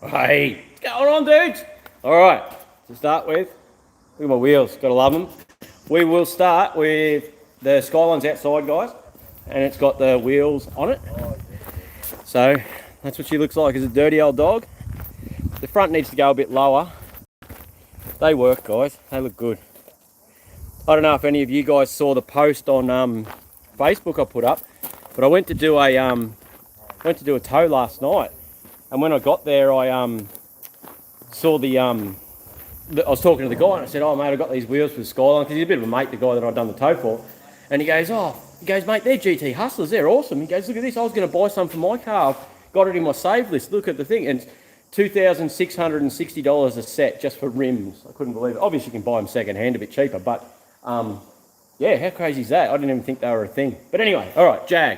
Hey, what's going on, dudes? All right, to start with, look at my wheels. Gotta love them. We will start with the Skyline's outside, guys, and it's got the wheels on it. So that's what she looks like as a dirty old dog. The front needs to go a bit lower. They work, guys. They look good. I don't know if any of you guys saw the post on Facebook I put up, but I went to do a tow last night, and when I got there, I saw I was talking to the guy and I said, "Oh mate, I got these wheels for the Skyline," because he's a bit of a mate, the guy that I'd done the tow for, and he goes, mate, they're GT Hustlers, they're awesome. He goes, look at this, I was going to buy some for my car. I've got it in my save list. Look at the thing, and it's $2,660 a set just for rims. I couldn't believe it. Obviously, you can buy them second hand a bit cheaper, but yeah, how crazy is that? I didn't even think they were a thing. But anyway, all right, Jag.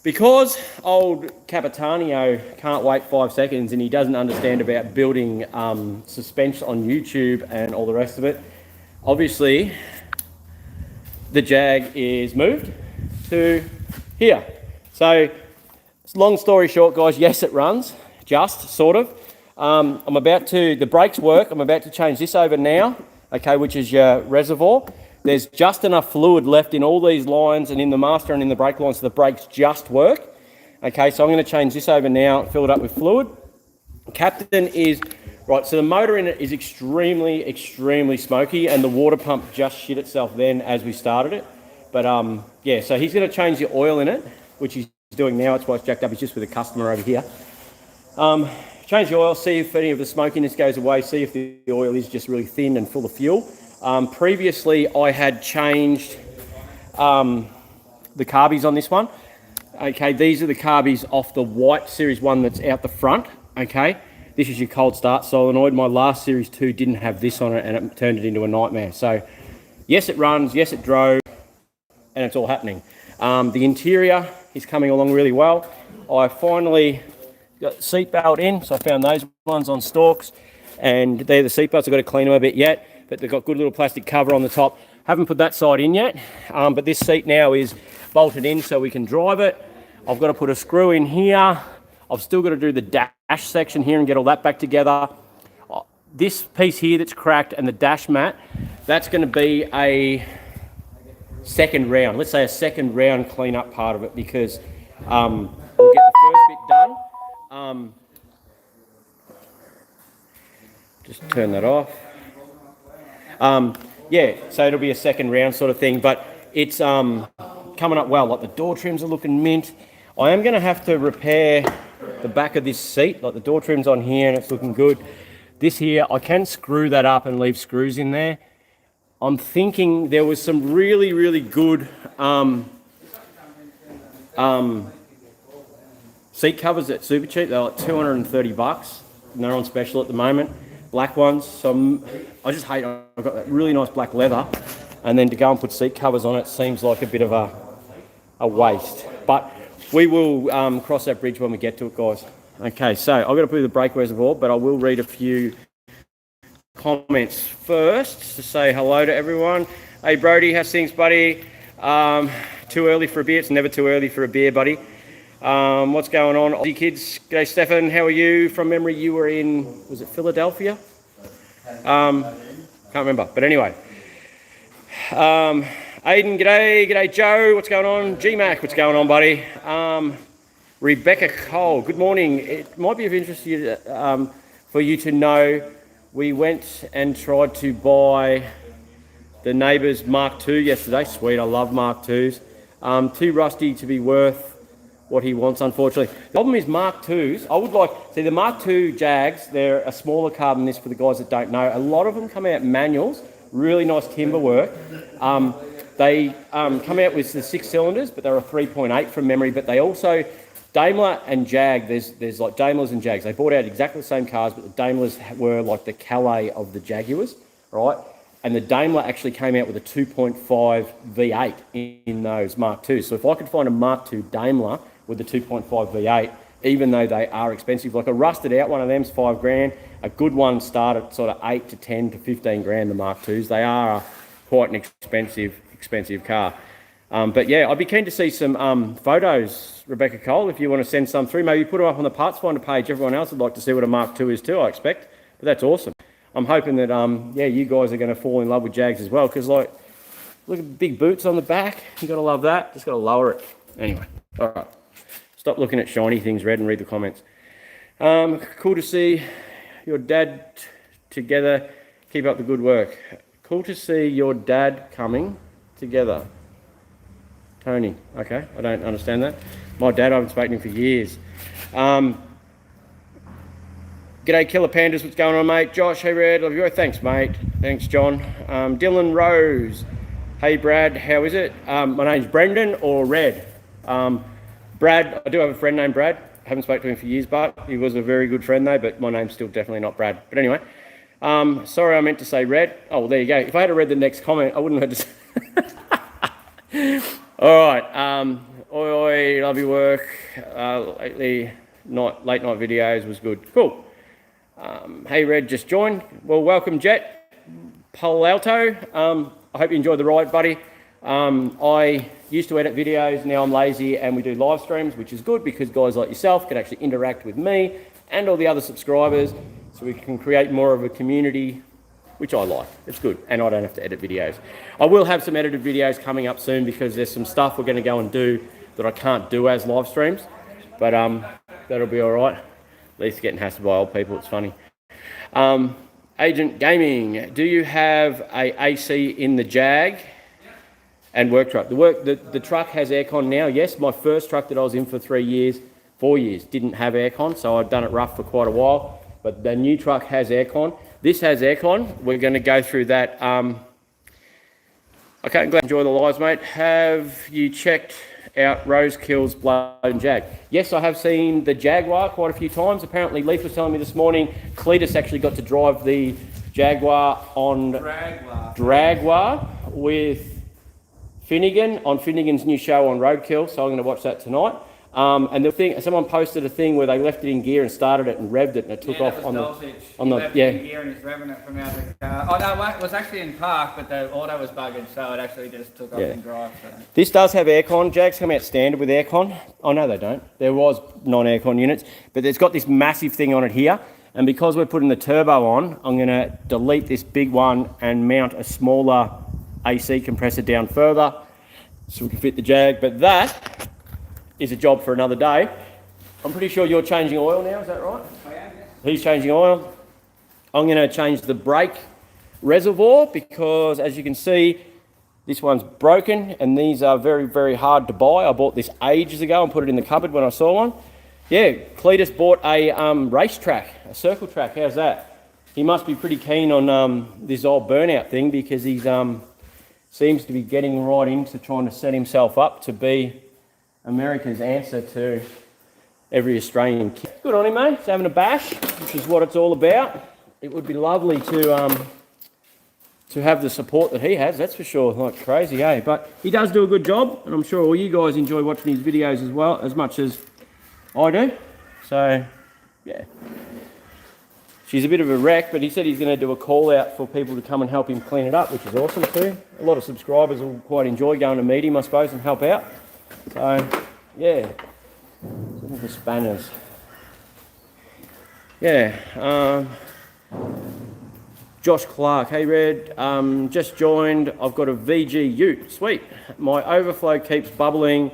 Because old Capitano can't wait 5 seconds and he doesn't understand about building suspension on YouTube and all the rest of it, obviously the Jag is moved to here. So, long story short, guys, yes, it runs, just sort of. The brakes work. I'm about to change this over now, okay, which is your reservoir. There's just enough fluid left in all these lines and in the master and in the brake lines so the brakes just work. Okay, so I'm going to change this over now, fill it up with fluid. Captain is, right, so the motor in it is extremely, extremely smoky and the water pump just shit itself then as we started it. But yeah, so he's going to change the oil in it, which he's doing now. That's why it's jacked up. He's just with a customer over here. Change the oil, see if any of the smokiness goes away, see if the oil is just really thin and full of fuel. Previously, I had changed the carbies on this one. Okay, these are the carbies off the white Series 1 that's out the front. Okay, this is your cold start solenoid. My last Series 2 didn't have this on it and it turned it into a nightmare. So, yes, it runs, yes, it drove, and it's all happening. The interior is coming along really well. I finally got the seat belt in, so I found those ones on stalks, and they're the seat belts. I've got to clean them a bit yet, but they've got good little plastic cover on the top. Haven't put that side in yet, but this seat now is bolted in so we can drive it. I've got to put a screw in here. I've still got to do the dash section here and get all that back together. This piece here that's cracked and the dash mat, that's going to be a second round. Let's say a second round clean-up part of it, because we'll get the first bit done. Just turn that off. Yeah, so it'll be a second round sort of thing, but it's coming up well. Like the door trims are looking mint. I am going to have to repair the back of this seat. Like the door trim's on here and it's looking good. This here, I can screw that up and leave screws in there. I'm thinking there was some really, really good seat covers at Super Cheap. They're like $230 and they're on special at the moment. Black ones. So I just hate, I've got that really nice black leather, and then to go and put seat covers on it seems like a bit of a waste. But we will cross that bridge when we get to it, guys. Okay, so I've got to put the brake reservoir, but I will read a few comments first to say hello to everyone. Hey Brody, how's things, buddy? Too early for a beer? It's never too early for a beer, buddy. What's going on? Aussie kids. G'day, Stefan. How are you? From memory, you were in, was it Philadelphia? Can't remember. But anyway. Aiden, g'day Joe. What's going on? G-Mac, what's going on, buddy? Rebecca Cole, good morning. It might be of interest to you, for you to know, we went and tried to buy the neighbour's Mark II yesterday. Sweet, I love Mark IIs. Too rusty to be worth what he wants, unfortunately. The problem is Mark IIs, the Mark II Jags, they're a smaller car than this for the guys that don't know. A lot of them come out manuals, really nice timber work. They come out with the 6 cylinders, but they're a 3.8 from memory, but they also, Daimler and Jag, there's like Daimlers and Jags. They bought out exactly the same cars, but the Daimlers were like the Calais of the Jaguars, right? And the Daimler actually came out with a 2.5 V8 in those Mark IIs. So if I could find a Mark II Daimler with the 2.5 V8, even though they are expensive, like a rusted out one of them's $5,000, a good one start at sort of 8 to 10 to 15 grand, the Mark IIs. They are quite an expensive car. But yeah, I'd be keen to see some photos, Rebecca Cole, if you want to send some through. Maybe put them up on the Parts Finder page. Everyone else would like to see what a Mark II is too, I expect. But that's awesome. I'm hoping that, yeah, you guys are going to fall in love with Jags as well, because, like, look at the big boots on the back. You got to love that. Just got to lower it. Anyway, all right. Stop looking at shiny things, Red, and read the comments. Cool to see your dad together. Keep up the good work. Cool to see your dad coming together. Tony. Okay, I don't understand that. My dad, I haven't spoken to him for years. G'day, Killer Pandas. What's going on, mate? Josh, hey, Red. Love you. Thanks, mate. Thanks, John. Dylan Rose. Hey, Brad. How is it? My name's Brendan or Red. Brad, I do have a friend named Brad. I haven't spoken to him for years, but he was a very good friend though, but my name's still definitely not Brad. But anyway, sorry, I meant to say Red. Oh, well, there you go. If I had read the next comment, I wouldn't have had to say. All right. Oi, love your work. Lately, late night videos was good. Cool. Hey, Red, just joined. Well, welcome, Jet. Palo Alto. I hope you enjoyed the ride, buddy. I used to edit videos, now I'm lazy and we do live streams, which is good because guys like yourself can actually interact with me and all the other subscribers, so we can create more of a community, which I like. It's good, and I don't have to edit videos. I will have some edited videos coming up soon because there's some stuff we're going to go and do that I can't do as live streams, but that'll be all right. At least getting hassled by old people, it's funny. Agent Gaming, do you have a AC in the Jag and work truck? The truck has aircon now. Yes, my first truck that I was in for 4 years, didn't have aircon, so I've done it rough for quite a while. But the new truck has aircon. This has aircon. We're going to go through that. Okay, I'm glad you enjoy the lives, mate. Have you checked out Rosekill's Blood and Jag? Yes, I have seen the Jaguar quite a few times. Apparently, Leaf was telling me this morning, Cletus actually got to drive the Jaguar on Dragwar with Finnegan on Finnegan's new show on Roadkill, so I'm going to watch that tonight. And the thing, someone posted a thing where they left it in gear and started it and revved it, and it took off on the yeah. In gear and he's revving it from out the car. Oh no, it was actually in park, but the auto was buggered, so it actually just took off in drive. So. This does have aircon. Jags come out standard with aircon. Oh no, they don't. There was non-aircon units, but it's got this massive thing on it here. And because we're putting the turbo on, I'm going to delete this big one and mount a smaller AC compressor down further so we can fit the Jag. But that is a job for another day. I'm pretty sure you're changing oil now, is that right? I am, yes. He's changing oil. I'm going to change the brake reservoir because, as you can see, this one's broken and these are very, very hard to buy. I bought this ages ago and put it in the cupboard when I saw one. Yeah, Cletus bought a racetrack, a circle track. How's that? He must be pretty keen on this old burnout thing because he's seems to be getting right into trying to set himself up to be America's answer to every Australian kid. Good on him, mate. He's having a bash, which is what it's all about. It would be lovely to have the support that he has, that's for sure. Like crazy, eh? But he does do a good job, and I'm sure all you guys enjoy watching his videos as well, as much as I do. So, yeah. She's a bit of a wreck, but he said he's going to do a call out for people to come and help him clean it up, which is awesome too. A lot of subscribers will quite enjoy going to meet him, I suppose, and help out. So, yeah. Looking for spanners. Yeah. Josh Clark, hey Red, just joined. I've got a VG Ute. Sweet. My overflow keeps bubbling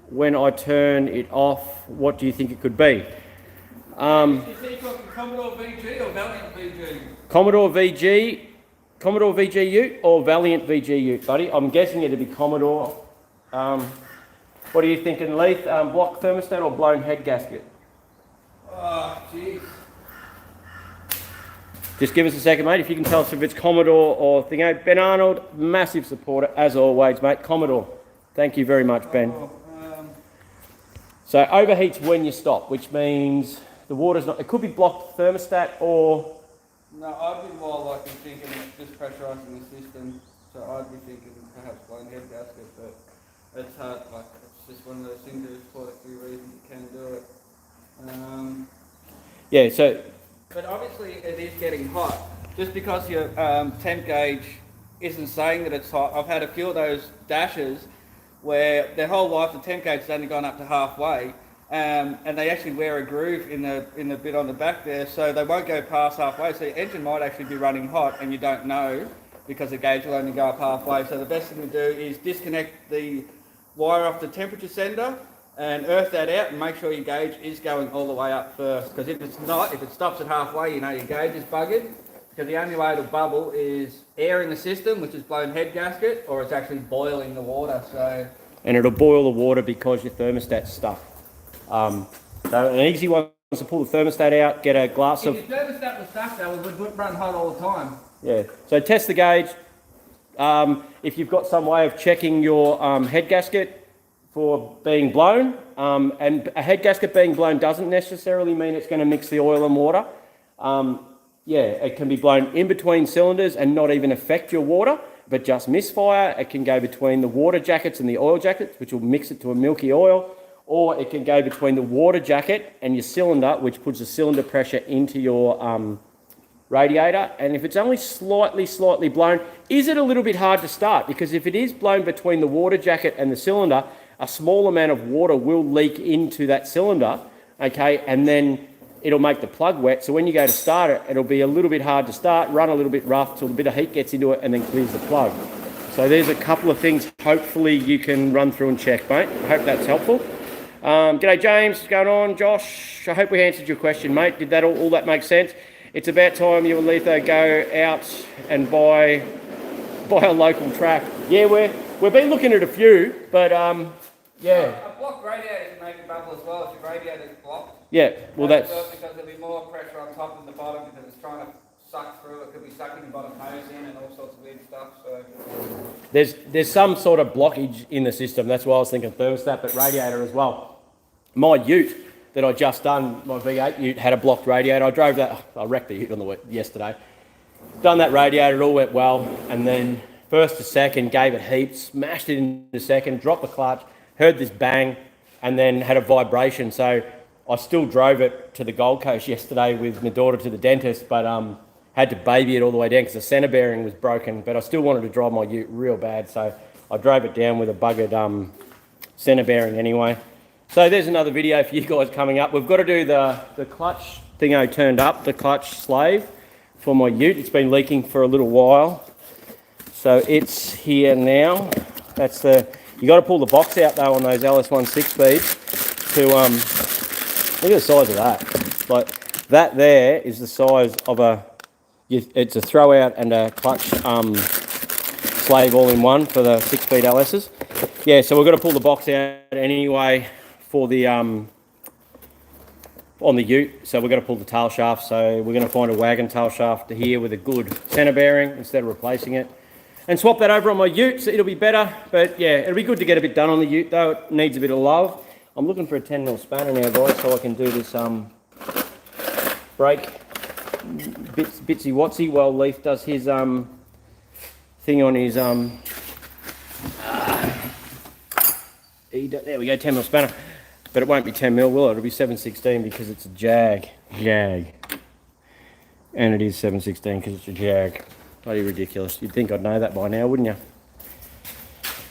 when I turn it off. What do you think it could be? Is he talking Commodore VG or Valiant VG? Commodore VG Ute or Valiant VG Ute, buddy? I'm guessing it'd be Commodore. What are you thinking, Leith? Block thermostat or blown head gasket? Oh, jeez. Just give us a second, mate. If you can tell us if it's Commodore or Thingo. Ben Arnold, massive supporter, as always, mate. Commodore. Thank you very much, Ben. So overheats when you stop, which means the water's not... It could be blocked thermostat or... No, I'd be more likely thinking it's just pressurising the system. So I'd be thinking perhaps blown head gasket, but it's hard. Like, it's just one of those things. There's quite a few reasons you can do it. Yeah, so... But obviously it is getting hot. Just because your temp gauge isn't saying that it's hot. I've had a few of those dashes where their whole life the temp gauge has only gone up to halfway, and they actually wear a groove in the bit on the back there, so they won't go past halfway. So your engine might actually be running hot, and you don't know because the gauge will only go up halfway. So the best thing to do is disconnect the wire off the temperature sender and earth that out, and make sure your gauge is going all the way up first. Because if it's not, if it stops at halfway, you know your gauge is buggered. Because the only way it'll bubble is air in the system, which is blown head gasket, or it's actually boiling the water. So. And it'll boil the water because your thermostat's stuck. So an easy one is to pull the thermostat out, get a glass of... If your thermostat was stuck though, it would run hot all the time. Yeah, so test the gauge. If you've got some way of checking your head gasket for being blown, and a head gasket being blown doesn't necessarily mean it's going to mix the oil and water. Yeah, it can be blown in between cylinders and not even affect your water, but just misfire. It can go between the water jackets and the oil jackets, which will mix it to a milky oil, or it can go between the water jacket and your cylinder, which puts the cylinder pressure into your radiator. And if it's only slightly blown, is it a little bit hard to start? Because if it is blown between the water jacket and the cylinder, a small amount of water will leak into that cylinder, okay, and then it'll make the plug wet. So when you go to start it, it'll be a little bit hard to start, run a little bit rough till a bit of heat gets into it and then clears the plug. So there's a couple of things hopefully you can run through and check, mate. I hope that's helpful. G'day James, what's going on? Josh, I hope we answered your question, mate. Did that all that make sense? It's about time you and Letho go out and buy a local track. Yeah, we've been looking at a few, but yeah. A blocked radiator can make a bubble as well if your radiator's blocked. Yeah, well that's... Because there'll be more pressure on top than the bottom because it's trying to suck through. It could be sucking the bottom hose in and all sorts of weird stuff. So there's some sort of blockage in the system. That's why I was thinking thermostat, but radiator as well. My ute that I just done, my V8 ute, had a blocked radiator. I drove that, I wrecked the ute on the yesterday. Done that radiator, it all went well, and then first to second, gave it heat, smashed it into second, dropped the clutch, heard this bang, and then had a vibration. So I still drove it to the Gold Coast yesterday with my daughter to the dentist, but had to baby it all the way down because the centre bearing was broken, but I still wanted to drive my ute real bad, so I drove it down with a buggered centre bearing anyway. So there's another video for you guys coming up. We've got to do the clutch thingo turned up, the clutch slave for my ute. It's been leaking for a little while. So it's here now. That's you got to pull the box out though on those LS1 6-speeds to, look at the size of that. Like that there is the size of it's a throw out and a clutch slave all in one for the 6-speed LSs. Yeah, so we've got to pull the box out anyway for the on the ute, so we're going to pull the tail shaft. So we're going to find a wagon tail shaft here with a good centre bearing instead of replacing it, and swap that over on my ute, so it'll be better. But yeah, it'll be good to get a bit done on the ute though. It needs a bit of love. I'm looking for a 10mm spanner now, guys, so I can do this brake bitsy watsy while Leaf does his thing on his there we go, 10mm spanner. But it won't be 10mm, will it? It'll be 7/16 because it's a Jag. And it is 7/16 because it's a Jag. Bloody ridiculous. You'd think I'd know that by now, wouldn't you?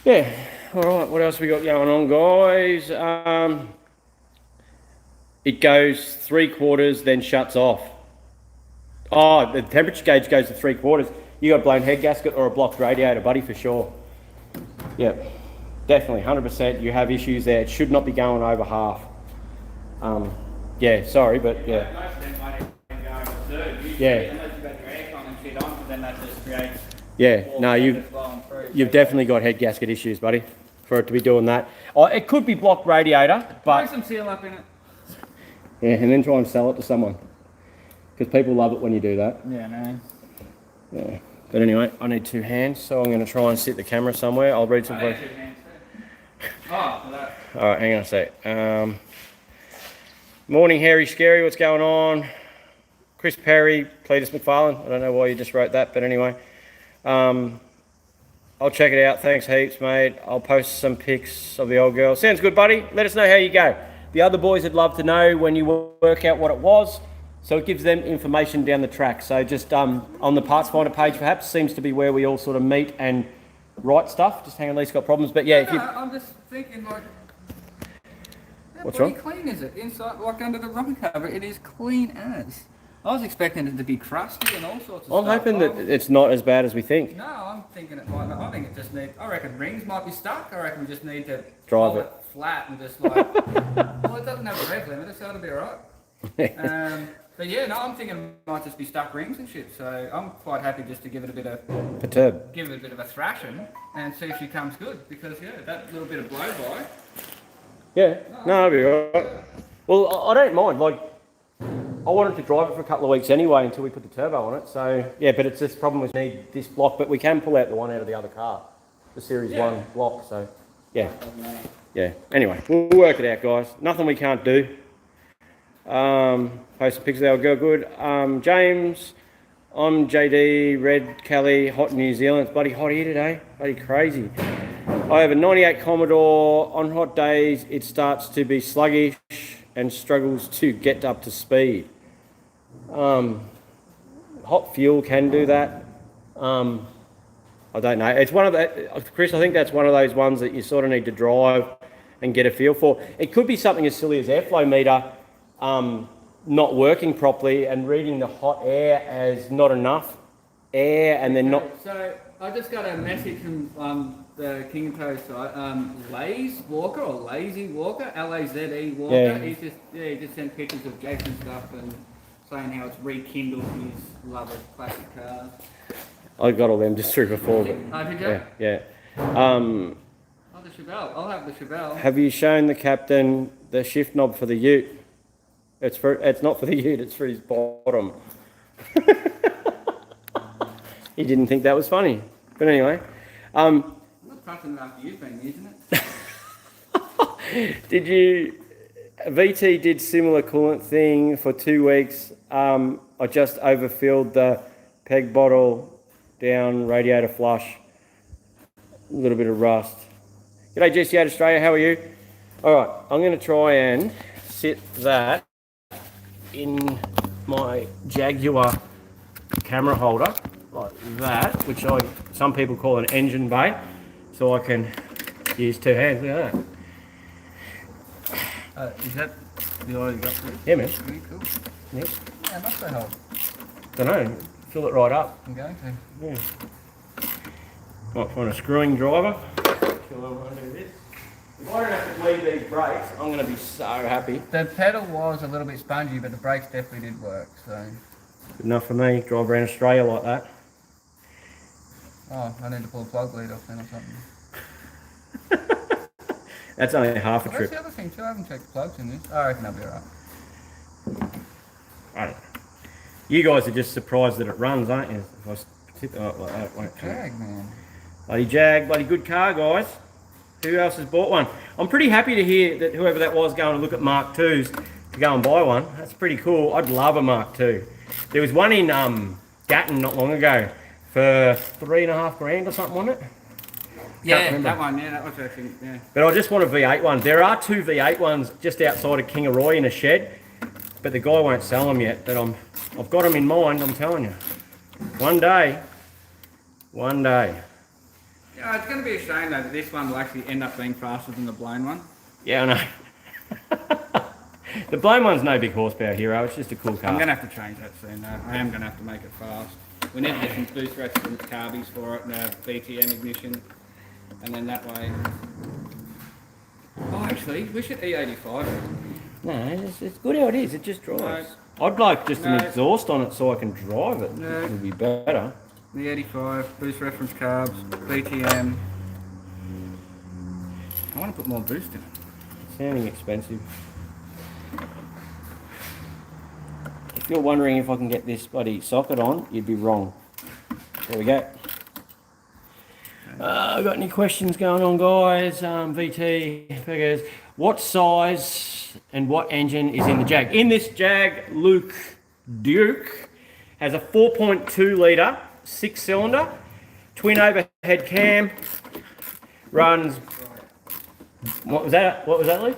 Yeah. Alright, what else we got going on, guys? It goes 3/4, then shuts off. Oh, the temperature gauge goes to 3/4. You got a blown head gasket or a blocked radiator, buddy, for sure. Yep. Definitely, 100%. You have issues there. It should not be going over half. Yeah, sorry, but yeah. Most of them might even go over third. Usually, Yeah. unless you've got your aircon and shit on, then that just creates. Yeah, no, you've definitely got head gasket issues, buddy, for it to be doing that. Oh, it could be blocked radiator, but Throw some seal up in it. yeah, and then try and sell it to someone because people love it when you do that. Yeah, no. Yeah. But anyway, I need 2 hands, so I'm going to try and sit the camera somewhere. I'll read some. Oh, for that. All right, hang on a sec. Morning, Harry Scary. What's going on? Chris Perry, Cletus McFarlane. I don't know why you just wrote that, but anyway. I'll check it out. Thanks heaps, mate. I'll post some pics of the old girl. Sounds good, buddy. Let us know how you go. The other boys would love to know when you work out what it was, so it gives them information down the track. So just on the Parts Finder page, perhaps, seems to be where we all sort of meet and right stuff. Just hang on, Lee's got problems. But yeah, if you... I'm just thinking like, how What's bloody wrong? clean is it? Inside, like under the rock cover, it is clean as. I was expecting it to be crusty and all sorts of I'm stuff. hoping that it's not as bad as we think. No, I'm thinking it might not. I think it just needs, I reckon rings might be stuck. I reckon we just need to Drive hold it. flat and just like, well, it doesn't have a rev limiter, so it'll be alright. But yeah, no, I'm thinking it might just be stuck rings and shit. So I'm quite happy just to give it a bit of Perturb. give it a bit of a thrashing and see if she comes good. Because yeah, that little bit of blow by. Yeah, no, it'll be alright. Well, I don't mind. Like, I wanted to drive it for a couple of weeks anyway until we put the turbo on it. So yeah, but it's this problem with need this block, but we can pull out the one out of the other car, the Series 1 block. So yeah, yeah. Anyway, we'll work it out, guys. Nothing we can't do. Post some pictures, they'll go good. James, I'm JD, Red, Kelly, hot in New Zealand. It's bloody hot here today, bloody crazy. I have a 98 Commodore. On hot days, it starts to be sluggish and struggles to get up to speed. Hot fuel can do that. I don't know. It's one of the, Chris, I think that's one of those ones that you sort of need to drive and get a feel for. It could be something as silly as airflow meter not working properly and reading the hot air as not enough air and then not... So I just got a message from the Kingatow site, Lazy Walker or Lazy Walker, Laze Walker. Yeah. He just sent pictures of Jason stuff and saying how it's rekindled his love of classic cars. I got all them just through before. But Oh, did you? yeah. Oh, the Chevelle. I'll have the Chevelle. Have you shown the captain the shift knob for the ute? It's not for the ute, it's for his bottom. He didn't think that was funny. But anyway. I'm not touching it after you've been using it. Did you... VT did similar coolant thing for 2 weeks. I just overfilled the peg bottle down, radiator flush. A little bit of rust. G'day GC8 Australia, how are you? Alright, I'm going to try and sit that in my Jaguar camera holder, like that, which some people call an engine bay, so I can use 2 hands. Look at that. Is that the oil you got for it? Yeah, man. Very cool. Yep. Yeah, must they hold? Don't know. Fill it right up. I'm going to. Yeah. Might find a screwing driver. If I don't have to bleed these brakes, I'm going to be so happy. The pedal was a little bit spongy, but the brakes definitely did work. So. Good enough for me. Drive around Australia like that. Oh, I need to pull a plug lead off then or something. That's only half a Well, trip. that's the other thing too. I haven't checked the plugs in this. I reckon I'll be alright. I don't know. You guys are just surprised that it runs, aren't you? If I tip it up like that, it won't come. Jag, man. Bloody Jag, bloody good car, guys. Who else has bought one? I'm pretty happy to hear that whoever that was going to look at Mark IIs to go and buy one. That's pretty cool. I'd love a Mark II. There was one in Gatton not long ago for $3.5 grand or something, wasn't it? Yeah, that one. Yeah, that was actually. Yeah. But I just want a V8 one. There are 2 V8 ones just outside of Kingaroy in a shed, but the guy won't sell them yet. But I've got them in mind. I'm telling you. One day. Yeah, it's going to be a shame though that this one will actually end up being faster than the blown one. Yeah, I know. The blown one's no big horsepower hero. It's just a cool car. I'm going to have to change that soon though. I am going to have to make it fast. We need to get some boost resistance carbies for it and a BTN ignition. And then that way... Oh, actually, we should E85 it. No, it's good how it is. It just drives. No. I'd like just an exhaust on it so I can drive it. No. It would be better. The 85, boost reference carbs, BTM. I want to put more boost in it. It's sounding expensive. If you're wondering if I can get this bloody socket on, you'd be wrong. There we go. Got any questions going on, guys? VT figures. What size and what engine is in the Jag? In this Jag, Luke Duke has a 4.2 litre 6-cylinder, twin overhead cam, runs. What was that, Lee?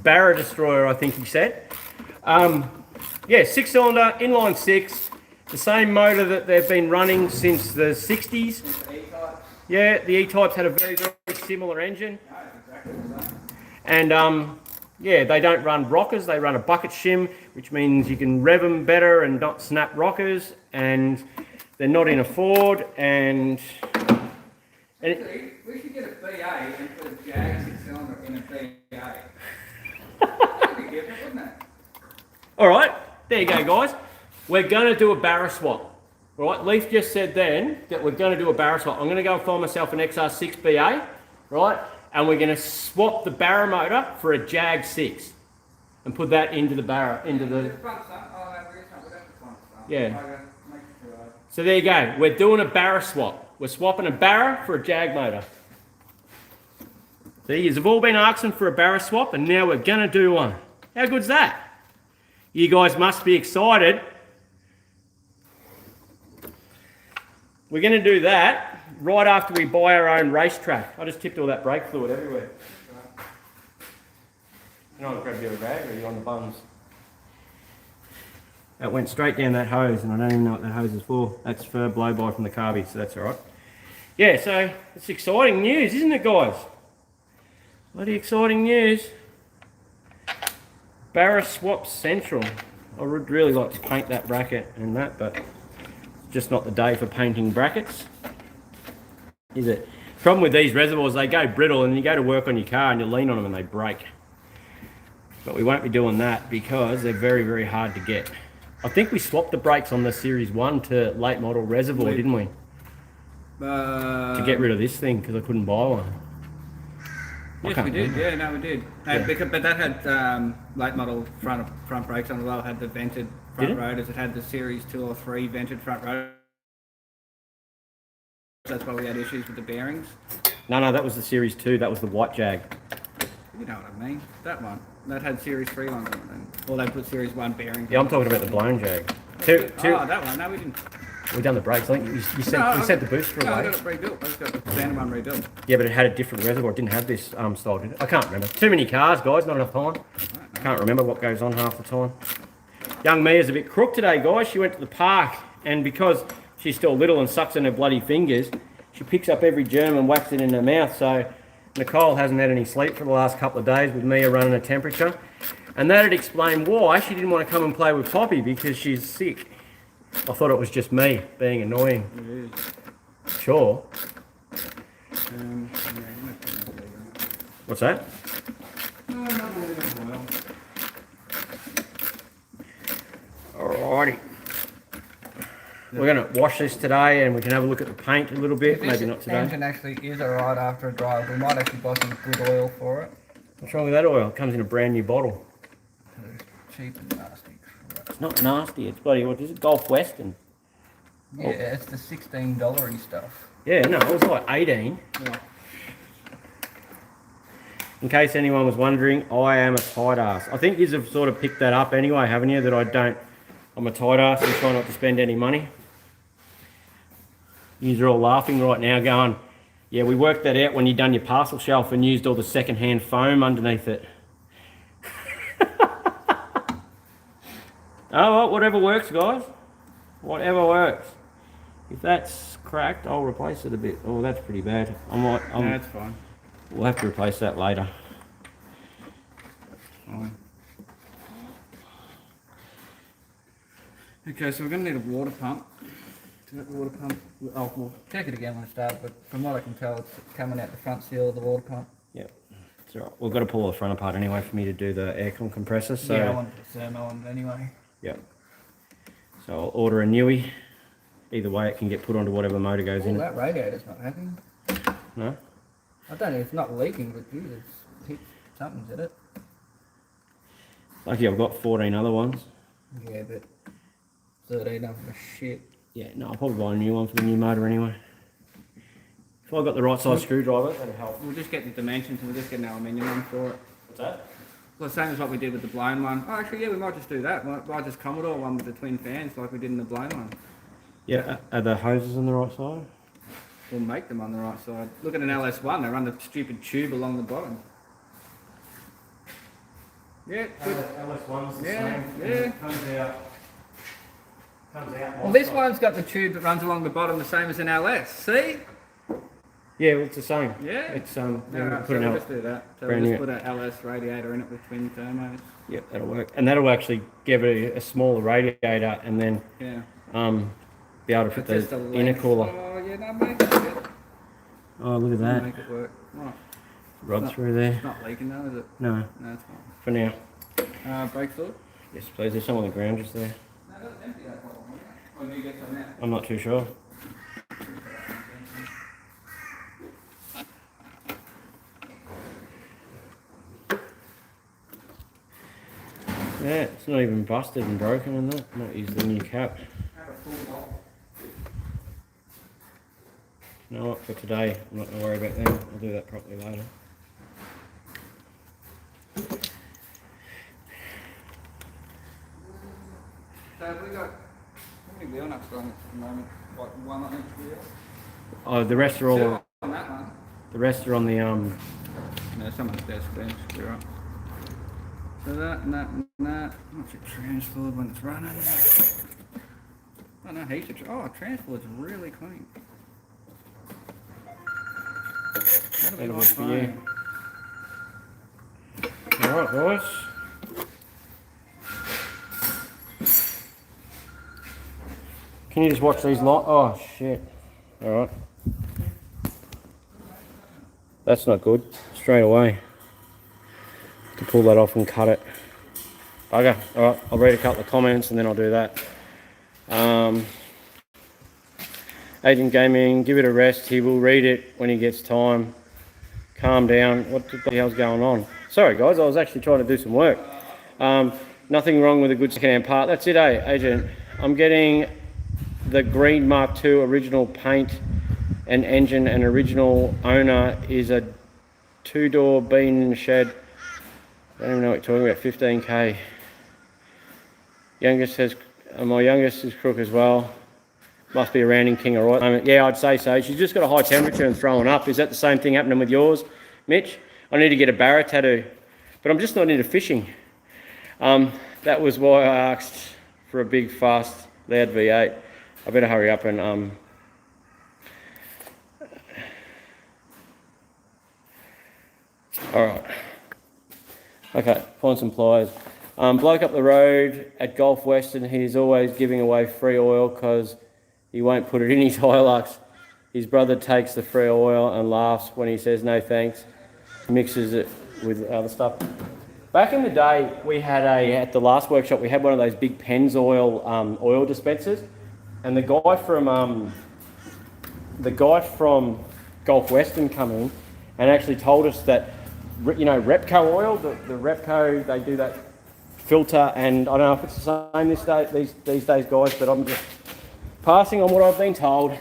Barra Destroyer, I think he said. Yeah, 6-cylinder, inline 6, the same motor that they've been running since the 60s. Yeah, the E-Types had a very, very similar engine. No, it's exactly the same. And yeah, they don't run rockers, they run a bucket shim, which means you can rev them better and not snap rockers, and they're not in a Ford, and Actually, we should get a BA and put a Jag 6-cylinder in a BA. That'd be different, wouldn't it? all right, there you go, guys. We're going to do a barra swap. All right, Leaf just said then that we're going to do a barra swap. I'm going to go and find myself an XR6 BA, right? And we're going to swap the barra motor for a Jag 6 and put that into the barra, into the... Front son. Oh, no, we're not the front son. Yeah. Okay, make it too hard. So there you go. We're doing a barra swap. We're swapping a barra for a Jag motor. See, you've all been asking for a barra swap, and now we're going to do one. How good's that? You guys must be excited. We're going to do that right after we buy our own racetrack. I just tipped all that brake fluid everywhere. You know, I'll grab you a rag, or are you on the buns? That went straight down that hose, and I don't even know what that hose is for. That's for blow-by from the carby, so that's all right. Yeah, so it's exciting news, isn't it, guys? Bloody exciting news. Barra swap central. I would really like to paint that bracket and that, but it's just not the day for painting brackets, is it? Problem with these reservoirs, they go brittle, and you go to work on your car and you lean on them and they break. But we won't be doing that because they're very, very hard to get. I think we swapped the brakes on the Series 1 to late model reservoir, didn't we? To get rid of this thing because I couldn't buy one. Yes, we did. Yeah, no, we did. But that had late model front brakes on as well. It had the vented front rotors. It had the Series 2 or 3 vented front rotors. That's why we had issues with the bearings. No, that was the Series 2. That was the white Jag. You know what I mean? That one. That had Series 3 ones on it then. Or they put Series 1 bearings. Yeah, I'm talking about the blown Jag. Oh, that one. No, we didn't. We done the brakes. I think you sent the booster away. No, I got it rebuilt. I just got the standard one rebuilt. Yeah, but it had a different reservoir. It didn't have this style, did it? I can't remember. Too many cars, guys. Not enough time. I can't remember what goes on half the time. Young Mia's a bit crook today, guys. She went to the park, and because she's still little and sucks in her bloody fingers, she picks up every germ and whacks it in her mouth. So Nicole hasn't had any sleep for the last couple of days with Mia running a temperature. And that'd explain why she didn't want to come and play with Poppy, because she's sick. I thought it was just me being annoying. It is. Sure. Yeah, What's that? no, not really well. Alrighty. We're going to wash this today, and we can have a look at the paint a little bit. Maybe not today. Engine actually is alright after a drive. We might actually buy some good oil for it. What's wrong with that oil? It comes in a brand new bottle. Cheap and nasty crap. It's not nasty. It's bloody, what is it? Gulf Western. Yeah, it's the $16 stuff. Yeah, no, it was like 18. Yeah. In case anyone was wondering, I am a tight ass. I think you've sort of picked that up anyway, haven't you? That I'm a tight ass and try not to spend any money. You're all laughing right now going, yeah, we worked that out when you done your parcel shelf and used all the second-hand foam underneath it. Oh, well, whatever works, guys. Whatever works. If that's cracked, I'll replace it a bit. Oh, that's pretty bad. No, that's fine. We'll have to replace that later. Fine. Okay, so we're going to need a water pump. To get the water pump, we'll check it again when it starts, but from what I can tell, it's coming out the front seal of the water pump. Yep. It's all right. We've got to pull the front apart anyway for me to do the aircon compressor. So yeah, I want to put a thermo on it anyway. Yep. So I'll order a newie. Either way, it can get put onto whatever motor goes in it. That radiator's not happy. No? I don't know, it's not leaking, but geez, it's hit something's in it. Lucky I've got 14 other ones. Yeah, but 13 of them are shit. Yeah, no, I'll probably buy a new one for the new motor anyway. If I got the right size screwdriver, that'd help. We'll just get the dimensions and we'll just get an aluminium one for it. What's that? Well, the same as what we did with the blown one. Oh, actually, yeah, we might just do that. Might just Commodore one with the twin fans like we did in the blown one. Yeah, are the hoses on the right side? We'll make them on the right side. Look at an LS1, they run the stupid tube along the bottom. Yeah, good. LS1's the Yeah, same. yeah. Comes out. Well, this one's got the tube that runs along the bottom the same as an LS. See? Yeah, well, it's the same. Yeah. It's Yeah, we'll so put an we'll L. just do that. So brand we'll new. just put an LS radiator in it with twin thermos. Yep, that'll work, and that'll actually give it a smaller radiator, and then Yeah. be able to fit Just the a length. intercooler. Oh yeah, no, make it fit. Oh, look at that. Make it work. Right. Rod Not- through there. It's not leaking though, is it? No, No, it's fine. for now. Brake fluid? Yes, please. There's some on the ground just there. No, that's empty that bottle, wasn't it? Or do you get some now? I'm not too sure. Yeah, it's not even busted and broken and that. Might use the new cap. Have a full bottle. You know what, for today, I'm not going to worry about them. I'll do that properly later. So have we got, how many wheel nuts on at the moment? Like one on each wheel? Oh, the rest are all. Two on that one. The rest are on the No, someone's desk bench. You're right. So that and that and that. What's it transferred when it's running? Oh no, heater. Transfer's really clean. That'll be That'll my be for you. phone. Alright, boys. Can you just watch these lights? Oh, shit. Alright. That's not good. Straight away. To pull that off and cut it. Bugger. Alright, I'll read a couple of comments and then I'll do that. Agent Gaming, give it a rest. He will read it when he gets time. Calm down. What the hell's going on? Sorry, guys. I was actually trying to do some work. Nothing wrong with a good second-hand part. That's it, Agent. I'm getting the green Mark II original paint and engine, and original owner is a two-door bean in the shed. I don't even know what you're talking about. 15k. Youngest says, my youngest is crook as well. Must be a rounding king, all right. Yeah, I'd say so. She's just got a high temperature and throwing up. Is that the same thing happening with yours, Mitch? I need to get a barra tattoo, but I'm just not into fishing. That was why I asked for a big, fast, loud V8. I better hurry up and all right. Okay, find some pliers. Bloke up the road at Gulf Western, he's always giving away free oil because he won't put it in his Hilux. His brother takes the free oil and laughs when he says no thanks. Mixes it with other stuff. Back in the day, we had at the last workshop, we had one of those big Pennzoil oil dispensers, and the guy from Gulf Western come in and actually told us that, you know, Repco oil, the Repco, they do that filter, and I don't know if it's the same these days, guys, but I'm just passing on what I've been told.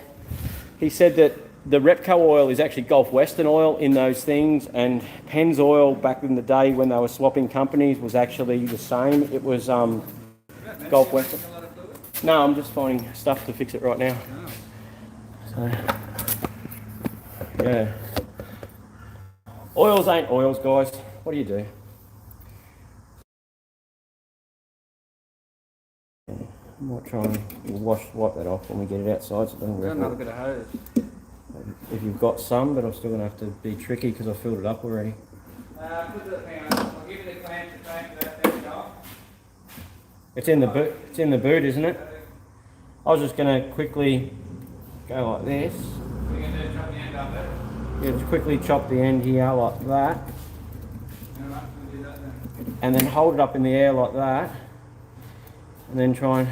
He said that the Repco oil is actually Gulf Western oil in those things, and Pennzoil back in the day when they were swapping companies was actually the same. It was Gulf Western. No, I'm just finding stuff to fix it right now. So, yeah. Oils ain't oils, guys. What do you do? I might try and wipe that off when we get it outside so it doesn't Got another rip. bit of hose. If you've got some, but I'm still going to have to be tricky because I filled it up already. Hang on. I'll give you the clamp to change that thing off. It's in the boot. It's in the boot, isn't it? I was just going to quickly go like this. What are you going to do? Chop the end up there? Yeah, just quickly chop the end here like that, Alright, we'll do that then. and then hold it up in the air like that, and then try and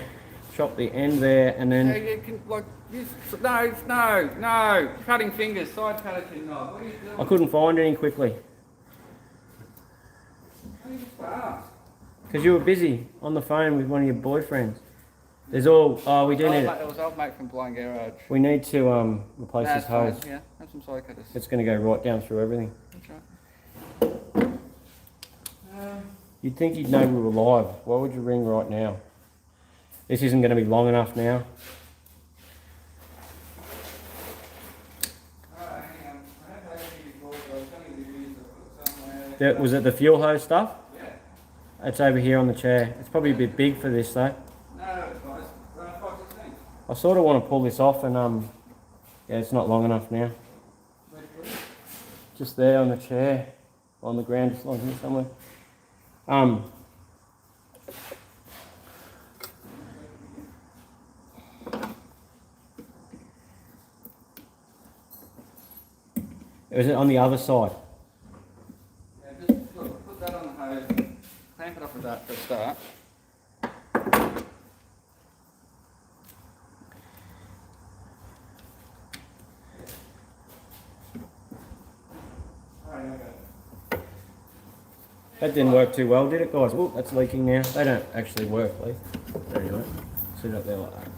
chop the end there, and then. Hey, you can, like, no. Cutting fingers, side cut at your knob. What are you doing? I couldn't find any quickly How are you fast? because you were busy on the phone with one of your boyfriends. There's all. Oh, we do need It it. was old mate from Blind Garage. We need to replace this hose. Fine. Yeah, have some side cutters. It's going to go right down through everything. That's right. You'd think you'd know we were live. Why would you ring right now? This isn't going to be long enough now. Alright, hang on. I have had it before, but I was telling you to use it somewhere. Was it the fuel hose stuff? Yeah. It's over here on the chair. It's probably a bit big for this though. No, it's fine. Run a 516. I sort of want to pull this off and yeah, it's not long enough now. Where just there on the chair, on the ground, just along here somewhere. Is it on the other side? Yeah, just put that on the hose, clamp it off with that for a start. That didn't work too well, did it, guys? Oh, that's leaking now. They don't actually work, Lee. There you go. Sit it up there like that.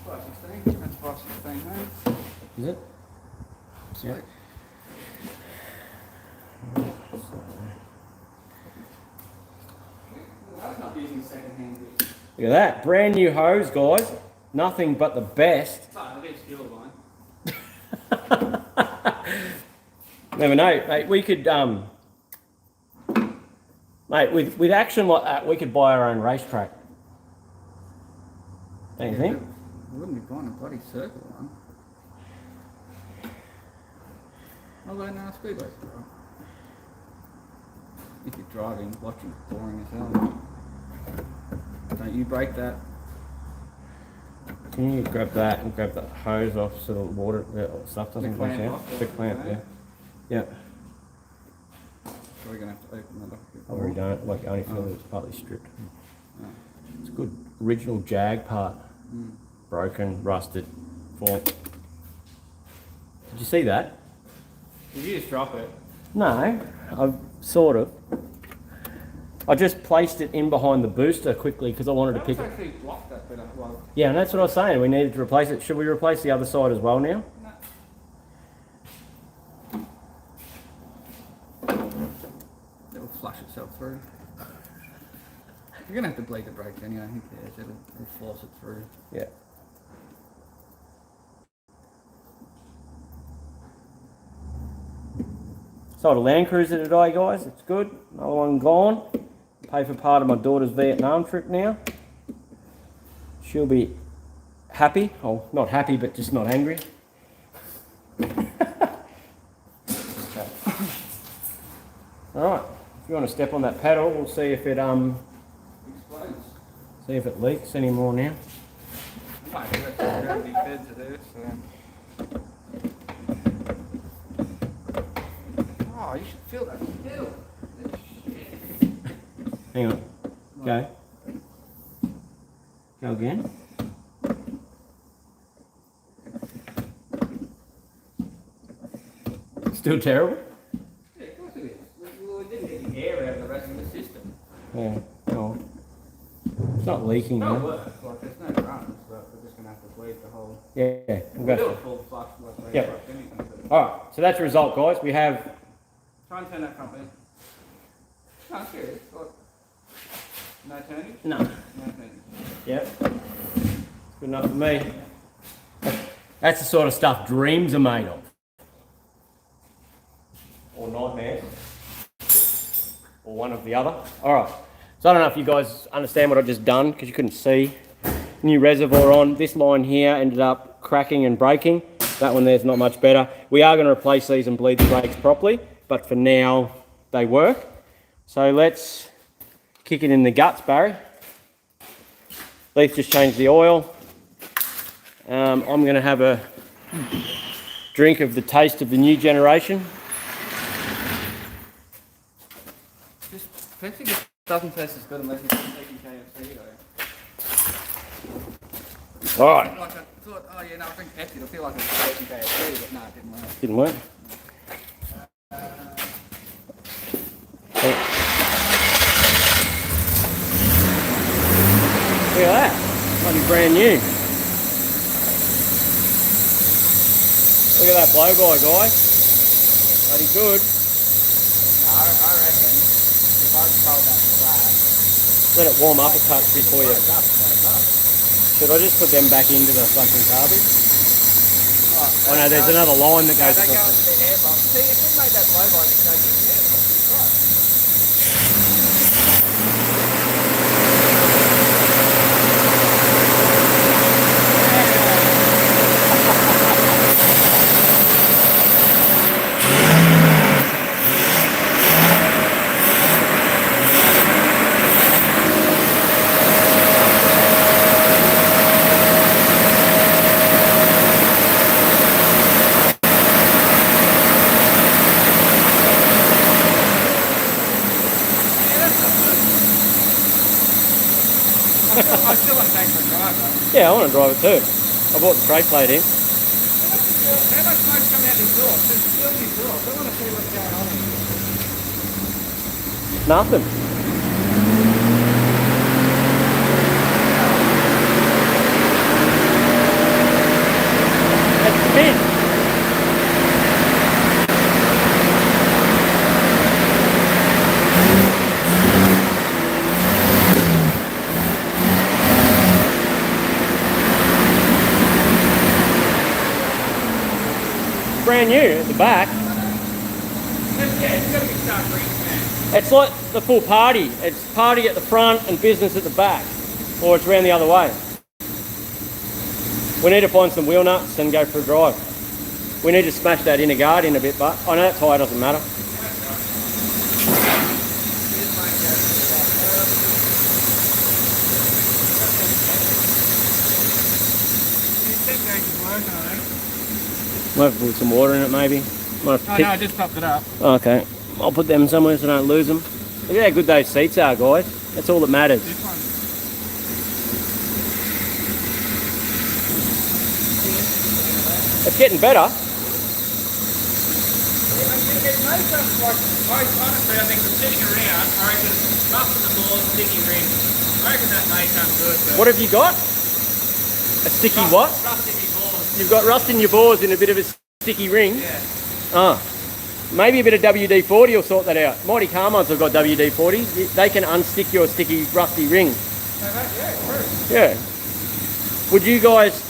516, that's 516, mate. Is it? Yeah. That's not using second-hand bits. Look at that. Brand new hose, guys. Nothing but the best. Sorry, a bit fuel line. Never know, mate. We could, mate, with action like that, we could buy our own racetrack. Don't you think? I wouldn't be buying a bloody circle one. Although no, speedway's alright. If you're driving, watching, boring as hell. Don't you break that. Can you grab that and grab the hose off so the water stuff doesn't wash clamp out? off, The clamp, yeah. Yeah. So we're going to have to open that up a bit I already more. don't, like, I only feel that it's partly stripped. Oh. It's a good original Jag part. Mm. Broken, rusted, form. Did you see that? Did you just drop it? No, I've sort of. I just placed it in behind the booster quickly because I wanted to pick That it. actually blocked that bit up. Well, Yeah, and that's what I was saying. We needed to replace it. Should we replace the other side as well now? it'll flush itself through. You're going to have to bleed the brakes anyway. Who cares? It'll force it through. Yeah. Sold a Land Cruiser today, guys. It's good. Another one gone. Pay for part of my daughter's Vietnam trip now. She'll be happy. Oh, not happy, but just not angry. Alright, if you want to step on that paddle, we'll see if it Explodes. see if it leaks anymore now. Right, that's a very big bed to do, so. Oh, you should feel that still. Hang on. Go. Go again. Still terrible? Yeah, of course it is. Well, it didn't get the air out of the rest of the system. Yeah. Oh. It's not leaking No now. work. Like, there's no runs, but we're just going to have to bleed the whole. Yeah. We'll We'll go do a for full flush like Yep. like anything. But Alright, so that's the result, guys. We have. try and turn that front bed. No, I'm serious. Like, no turning? No. No turning. Yep. Good enough for me. That's the sort of stuff dreams are made of. Or nightmares. Or one of the other. Alright. So I don't know if you guys understand what I've just done because you couldn't see. New reservoir on. This line here ended up cracking and breaking. That one there's not much better. We are going to replace these and bleed the brakes properly, but for now they work. So let's kick it in the guts, Barry. Leaf just changed the oil. I'm going to have a drink of the taste of the new generation. Just Pepsi just doesn't taste as good unless you're taking KFC though. All right. Like I thought, oh yeah, no, I'll drink Pepsi. It'll feel like it's taking KFC, but no, it didn't work. Didn't work. Look at that. Might be brand new. Look at that blow by, guys. Bloody good. No, I reckon if I was told that flat, Let it warm up a touch before you. it's up, it's up. Should I just put them back into the fucking garbage? Right, Oh no, there's another line that goes they go across. into the air box. See, if we made that blow by and you take it in the air box, it's right. I still want to take it for a drive though. Yeah, I want to drive it too. I bought the tray plate in. How much smoke's coming out the exhaust? There's still the exhaust. I want to see what's going on here. Nothing. That's the bin. Brand new at the back. Yeah, it's got to be start breathing, man. It's like the full party. It's party at the front and business at the back. Or it's around the other way. We need to find some wheel nuts and go for a drive. We need to smash that inner guard in a bit, but I know that tyre doesn't matter. Might have to put some water in it maybe. Might have to Oh pick... no, I just topped it up. Okay, I'll put them somewhere so I don't lose them. Look at how good those seats are, guys. That's all that matters. This one. It's getting better. Honestly, I think from sitting around, I reckon rough in the balls, sticky ring. I reckon that may come good. What have you got? A sticky what? Rough sticky balls. You've got rust in your bores in a bit of a sticky ring. Yeah. Ah, maybe a bit of WD-40 will sort that out. Mighty Carmine's have got WD-40. They can unstick your sticky, rusty ring. Yeah, true. Yeah. Would you guys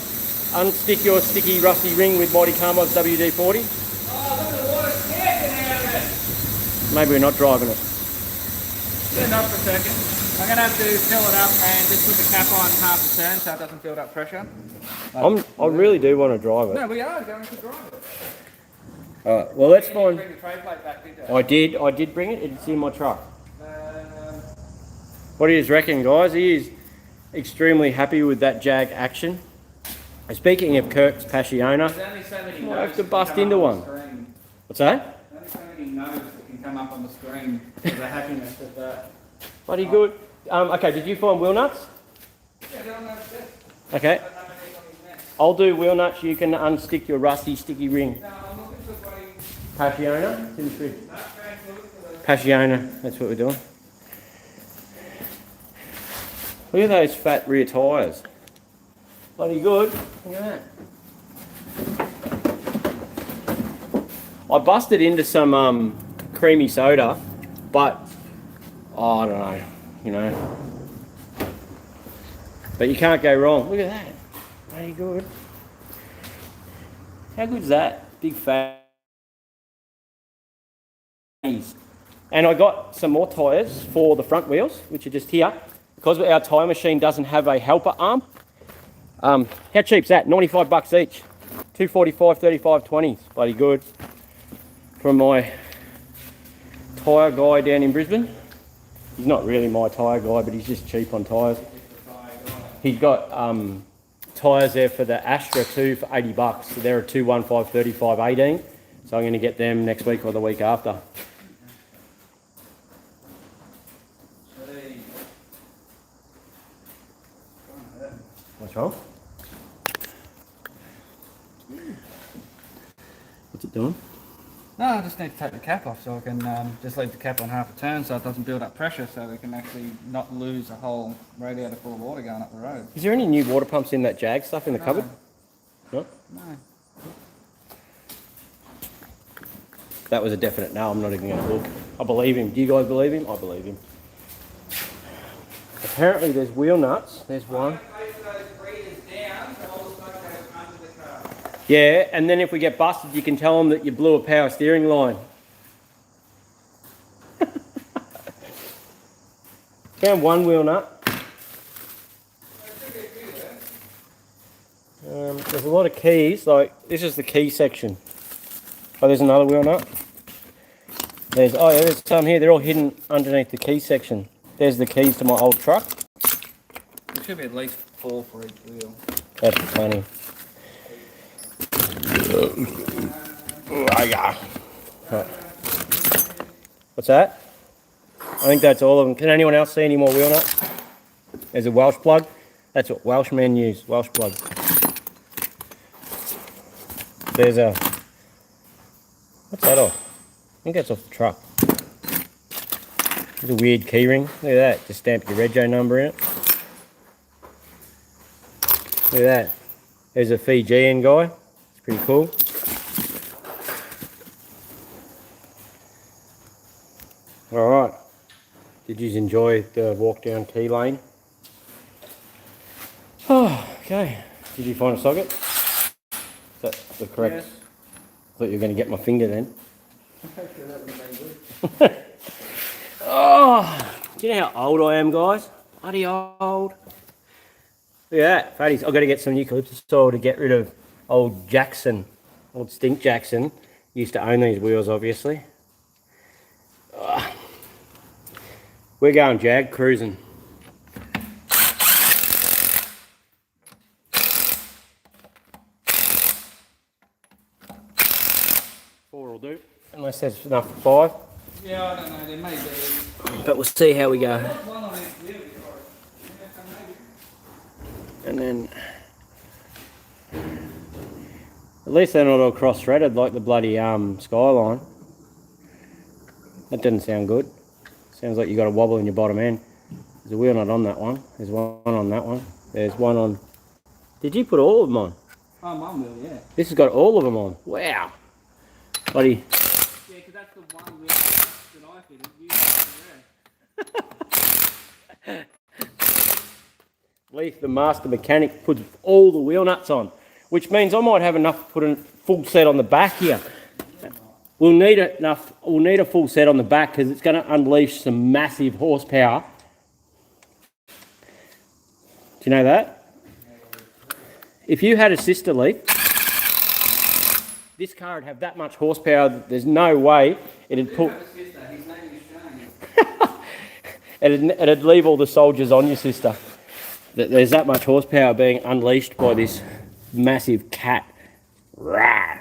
unstick your sticky, rusty ring with Mighty Carmine's WD-40? Oh, look at the water scaring out of it. Maybe we're not driving it. Stand up for a second. I'm going to have to fill it up and just put the cap on half a turn so it doesn't build up pressure. I really do want to drive it. No, we are going to drive it. Alright, well let's You find... bring the tray plate back, didn't you? I did bring it. It's in my truck. What do you reckon, guys? He is extremely happy with that Jag action. Speaking of Kirk's Passiona, There's only so many I have notes to that bust can into come one. up on the screen. What's that? There's only so many notes that can come up on the screen for the happiness of that. Bloody good. Okay, did you find wheel nuts? Yeah, they're on those desks. Okay, I don't know if on his neck. I'll do wheel nuts. You can unstick your rusty, sticky ring. No, I'm looking for what he... Passiona? It's in the fridge. No, thanks, we're looking for those. Passiona, that's what we're doing. Look at those fat rear tyres. Bloody good. Look at that. I busted into some creamy soda, but I don't know, you know. But you can't go wrong. Look at that. Bloody good. How good's that? Big fat. And I got some more tyres for the front wheels, which are just here. Because our tyre machine doesn't have a helper arm. How cheap's that? 95 bucks each. 245, 35, 20s. Bloody good. From my tyre guy down in Brisbane. He's not really my tyre guy, but he's just cheap on tyres. He's got tyres there for the Astra 2 for 80 bucks. So they're a 215, 35, 18. So I'm going to get them next week or the week after. What's wrong? What's it doing? No, I just need to take the cap off so I can just leave the cap on half a turn so it doesn't build up pressure so we can actually not lose a whole radiator full of water going up the road. Is there any new water pumps in that Jag stuff in the cupboard? No? No. That was a definite no, I'm not even going to look. I believe him. Do you guys believe him? I believe him. Apparently there's wheel nuts. There's one. Yeah, and then if we get busted, you can tell them that you blew a power steering line. Found one wheel nut. There's a lot of keys, like this is the key section. Oh, there's another wheel nut. There's some here, they're all hidden underneath the key section. There's the keys to my old truck. There should be at least 4 for each wheel. That's plenty. What's that? I think that's all of them. Can anyone else see any more wheel nuts? There's a Welsh plug. That's what Welshmen use, Welsh blood. There's a... What's that off? I think that's off the truck. There's a weird key ring. Look at that. Just stamp your rego number in it. Look at that. There's a Fijian guy. It's pretty cool. Alright. Did you enjoy the walk down key lane? Oh, okay. Did you find a socket? Is that the correct? Yes. I thought you were going to get my finger then. Oh, do you know how old I am, guys? Bloody old. Look at that, fatties. I've got to get some eucalyptus oil to get rid of old Jackson, old Stink Jackson. Used to own these wheels, obviously. We're going Jag, cruising. Four will do, unless there's enough for 5. Yeah, I don't know, there may be. But we'll see how we go. One on each wheel, And then, at least they're not all cross-threaded like the bloody Skyline. That didn't sound good. Sounds like you got a wobble in your bottom end. There's a wheel nut on that one. There's one on that one. There's one on... Did you put all of them on? Oh, mum will, yeah. This has got all of them on. Wow. Bloody... Yeah, because that's the one wheel that I fitted. You there. Leith, the master mechanic, puts all the wheel nuts on, which means I might have enough to put a full set on the back here. We'll need enough. We'll need a full set on the back because it's going to unleash some massive horsepower. Do you know that? If you had a sister, Leith, this car would have that much horsepower that there's no way it'd put. It'd leave all the soldiers on your sister. There's that much horsepower being unleashed by this massive cat. Rah.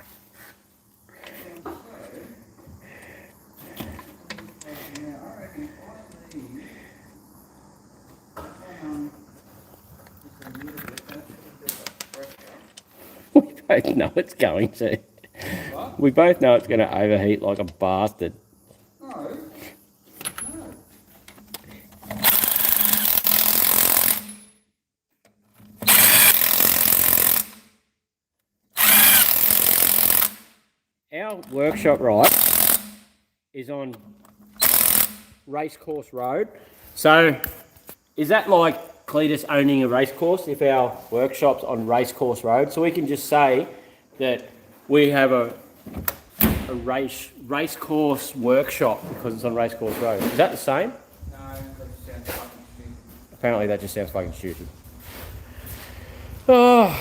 We both know it's going to. What? We both know it's going to overheat like a bastard. No. Our workshop, right, is on Racecourse Road. So, is that like Cletus owning a racecourse if our workshop's on Racecourse Road? So we can just say that we have a racecourse workshop because it's on Racecourse Road. Is that the same? No, that just sounds fucking stupid. Apparently that just sounds fucking stupid. Oh.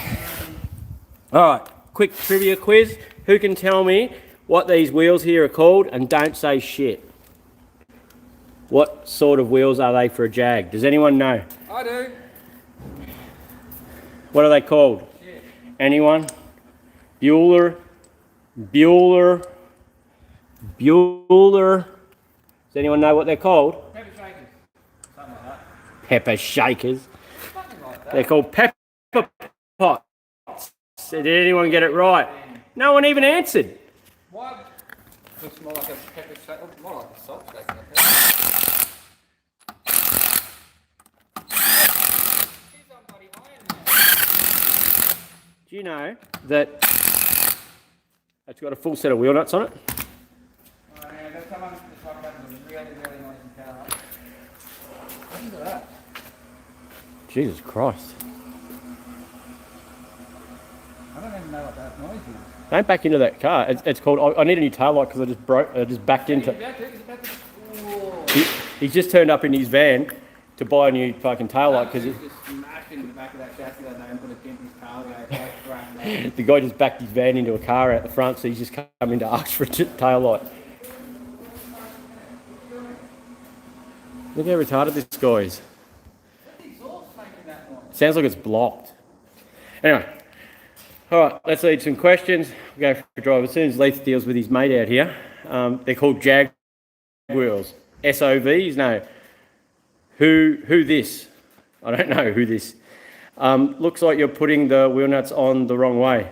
Alright, quick trivia quiz. Who can tell me what these wheels here are called and don't say shit? What sort of wheels are they for a Jag? Does anyone know? I do. What are they called? Shit. Anyone? Bueller? Bueller? Bueller? Does anyone know what they're called? Pepper shakers. Something like that. Pepper shakers. Something like that. They're called pepper pots. Did anyone get it right? No one even answered. Why? Looks more like a pepper shaker, more like a salt shaker. I think. Do you know that it's got a full set of wheel nuts on it? Oh, yeah, that's someone to talk about the really, really nice car. Look at that. Jesus Christ. I don't even know what that noise is. Don't back into that car. It's called, I need a new tail light because I just backed into... He's just turned up in his van to buy a new fucking tail light because Just smashed in the back of that chassis that day and put a dent in his car. Like, the guy just backed his van into a car out the front, so he's just come in to ask for a tail light. Look how retarded this guy is. Sounds like it's blocked. Anyway. Alright, let's lead some questions. We'll go for a drive. As soon as Leith deals with his mate out here, they're called Jag wheels. SOVs? No. Who this? I don't know who this. Looks like you're putting the wheel nuts on the wrong way.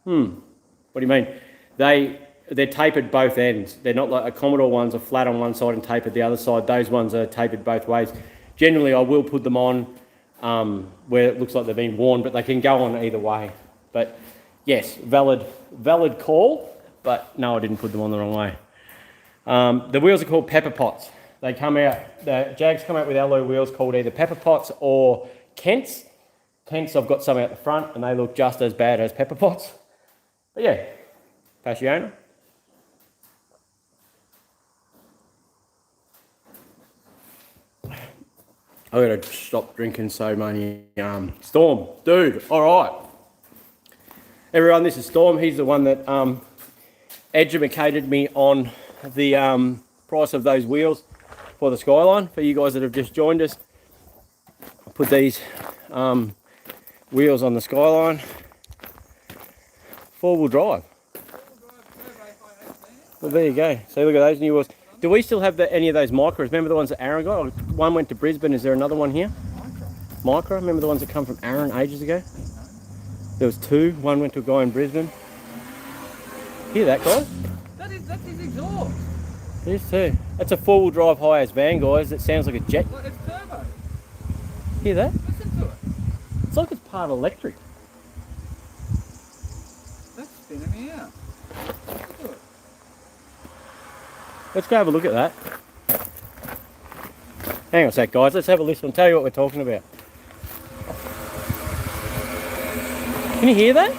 What do you mean? They're tapered both ends. They're not like a Commodore ones are flat on one side and tapered the other side. Those ones are tapered both ways. Generally, I will put them on where it looks like they've been worn, but they can go on either way. But yes, valid call, but no, I didn't put them on the wrong way. The wheels are called pepper pots. They come out, the Jags come out with alloy wheels called either pepper pots or Kents. Kents, I've got some out the front and they look just as bad as pepper pots. But yeah, Passiona. I gotta stop drinking so many. Storm, dude, all right. Everyone, this is Storm. He's the one that educated me on the price of those wheels for the Skyline. For you guys that have just joined us, I put these wheels on the Skyline. 4-wheel drive. Well, there you go. So look at those new wheels. Do we still have any of those micros? Remember the ones that Aaron got? One went to Brisbane. Is there another one here? Micro. Remember the ones that come from Aaron ages ago? There was 2. One went to a guy in Brisbane. Hear that, guys? That's his exhaust. It is too. That's a 4-wheel drive high-ass van, guys. It sounds like a jet. Look, it's turbo. Hear that? Listen to it. It's like it's part electric. That's spinning me out. Listen to it. Let's go have a look at that. Hang on a sec, guys. Let's have a listen. I'll tell you what we're talking about. Can you hear that?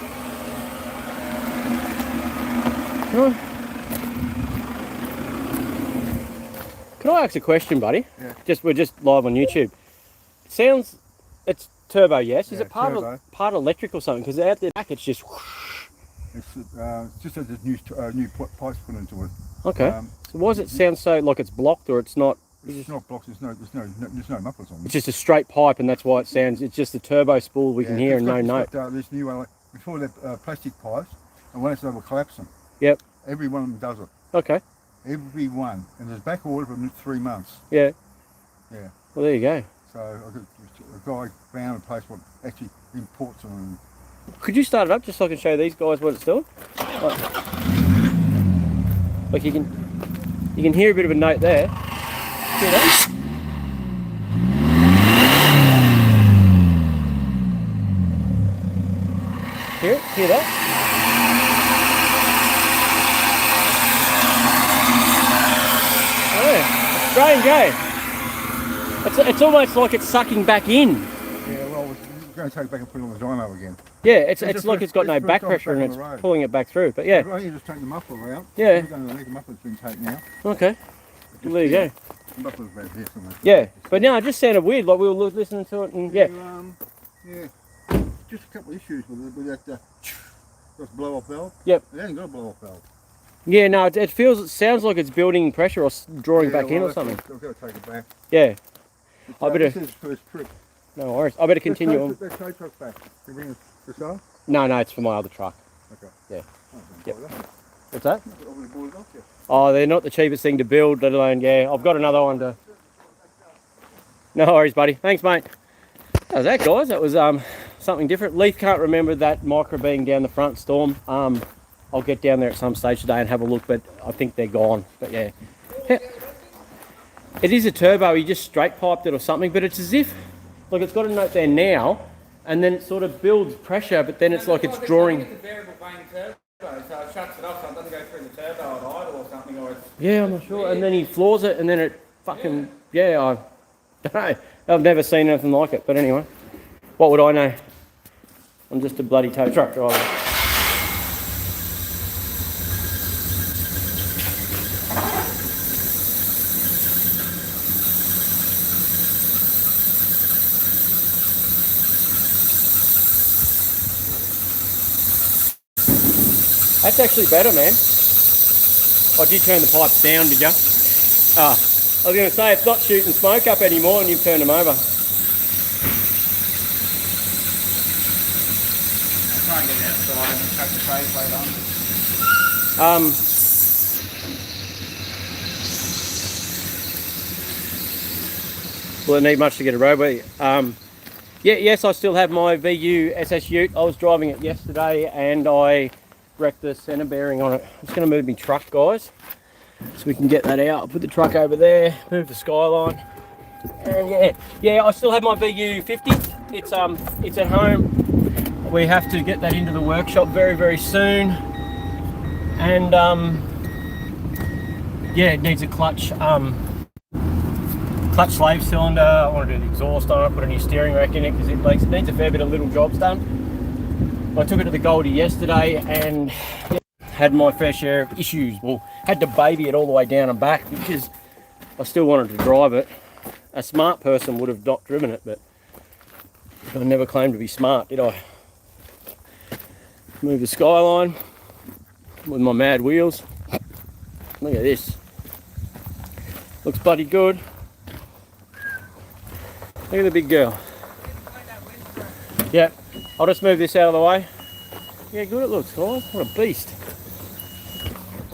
Can I ask a question, buddy? Yeah. We're just live on YouTube. It sounds, it's turbo, yes. Is Yeah, it part electric or something? Because out the back, it's just. It's just that there's new pipes put into it. Okay. So why does it sound so like it's blocked or it's not? It's not blocked. There's no mufflers on it. It's just a straight pipe, and that's why it sounds. It's just a turbo spool we can hear and no note. This new before that plastic pipes, and when it's over collapsing. Yep. Every one of them does it. Okay. Every one, and there's back order for 3 months. Yeah. Yeah. Well, there you go. So a guy found a place what actually imports them. Could you start it up just so I can show these guys what it's doing? Like you can hear a bit of a note there. Hear that? Hear that? Oh, yeah. Strange, eh? It's almost like it's sucking back in. Yeah, well, we're going to take it back and put it on the dyno again. Yeah, it's like it's got no back pressure and it's pulling it back through. But yeah. Right, you just take the muffler out. Yeah. We're going to leave the muffler's been taken out. Okay. Well, there you go. The muffler's about here somewhere. Yeah, but no, it just sounded weird. Like we were listening to it, and yeah. Yeah. Just a couple of issues with that blow off valve. Yep. It hasn't got a blow off valve. Yeah, no, it sounds like it's building pressure or drawing back in or something. I've got to take it back. Yeah. I better. This is his first trip. No worries. I better continue on. That tow truck back. You bring it this up? No, it's for my other truck. Okay. Yeah. Oh, Yep. What's that? I've already bought it off you. Oh, they're not the cheapest thing to build, let alone, yeah. I've got another one to. No worries, buddy. Thanks, mate. That was that, guys. That was something different. Leith can't remember that micro being down the front, Storm. I'll get down there at some stage today and have a look, but I think they're gone. But yeah. It is a turbo. He just straight piped it or something, but it's as if, like it's got a note there now, and then it sort of builds pressure, but then it's like it's drawing. It's a variable vane turbo, so it shuts it off so it doesn't go through the turbo at idle or something. Or it's Yeah, I'm not sure. And then he floors it, and then it fucking, yeah, I don't know. I've never seen anything like it, but anyway. What would I know? I'm just a bloody tow truck driver. That's actually better, man. Oh, did you turn the pipes down, did you? Ah, I was going to say, it's not shooting smoke up anymore and you've turned them over. try and get it outside and chuck the tray plate on. Will it need much to get a row? Yes, I still have my VU SS Ute. I was driving it yesterday and I wrecked the centre bearing on it. I'm just going to move my truck, guys, so we can get that out. I'll put the truck over there, move the Skyline, and yeah, I still have my VU 50. It's at home. We have to get that into the workshop very, very soon, and yeah, it needs a clutch slave cylinder. I want to do the exhaust on it, put a new steering rack in it because it needs a fair bit of little jobs done. I took it to the Goldie yesterday and had my fair share of issues. Well, had to baby it all the way down and back because I still wanted to drive it. A smart person would have not driven it, but I never claimed to be smart, did I? Move the Skyline with my mad wheels. Look at this. Looks bloody good. Look at the big girl. Yeah, I'll just move this out of the way. Yeah, good it looks, guys. What a beast.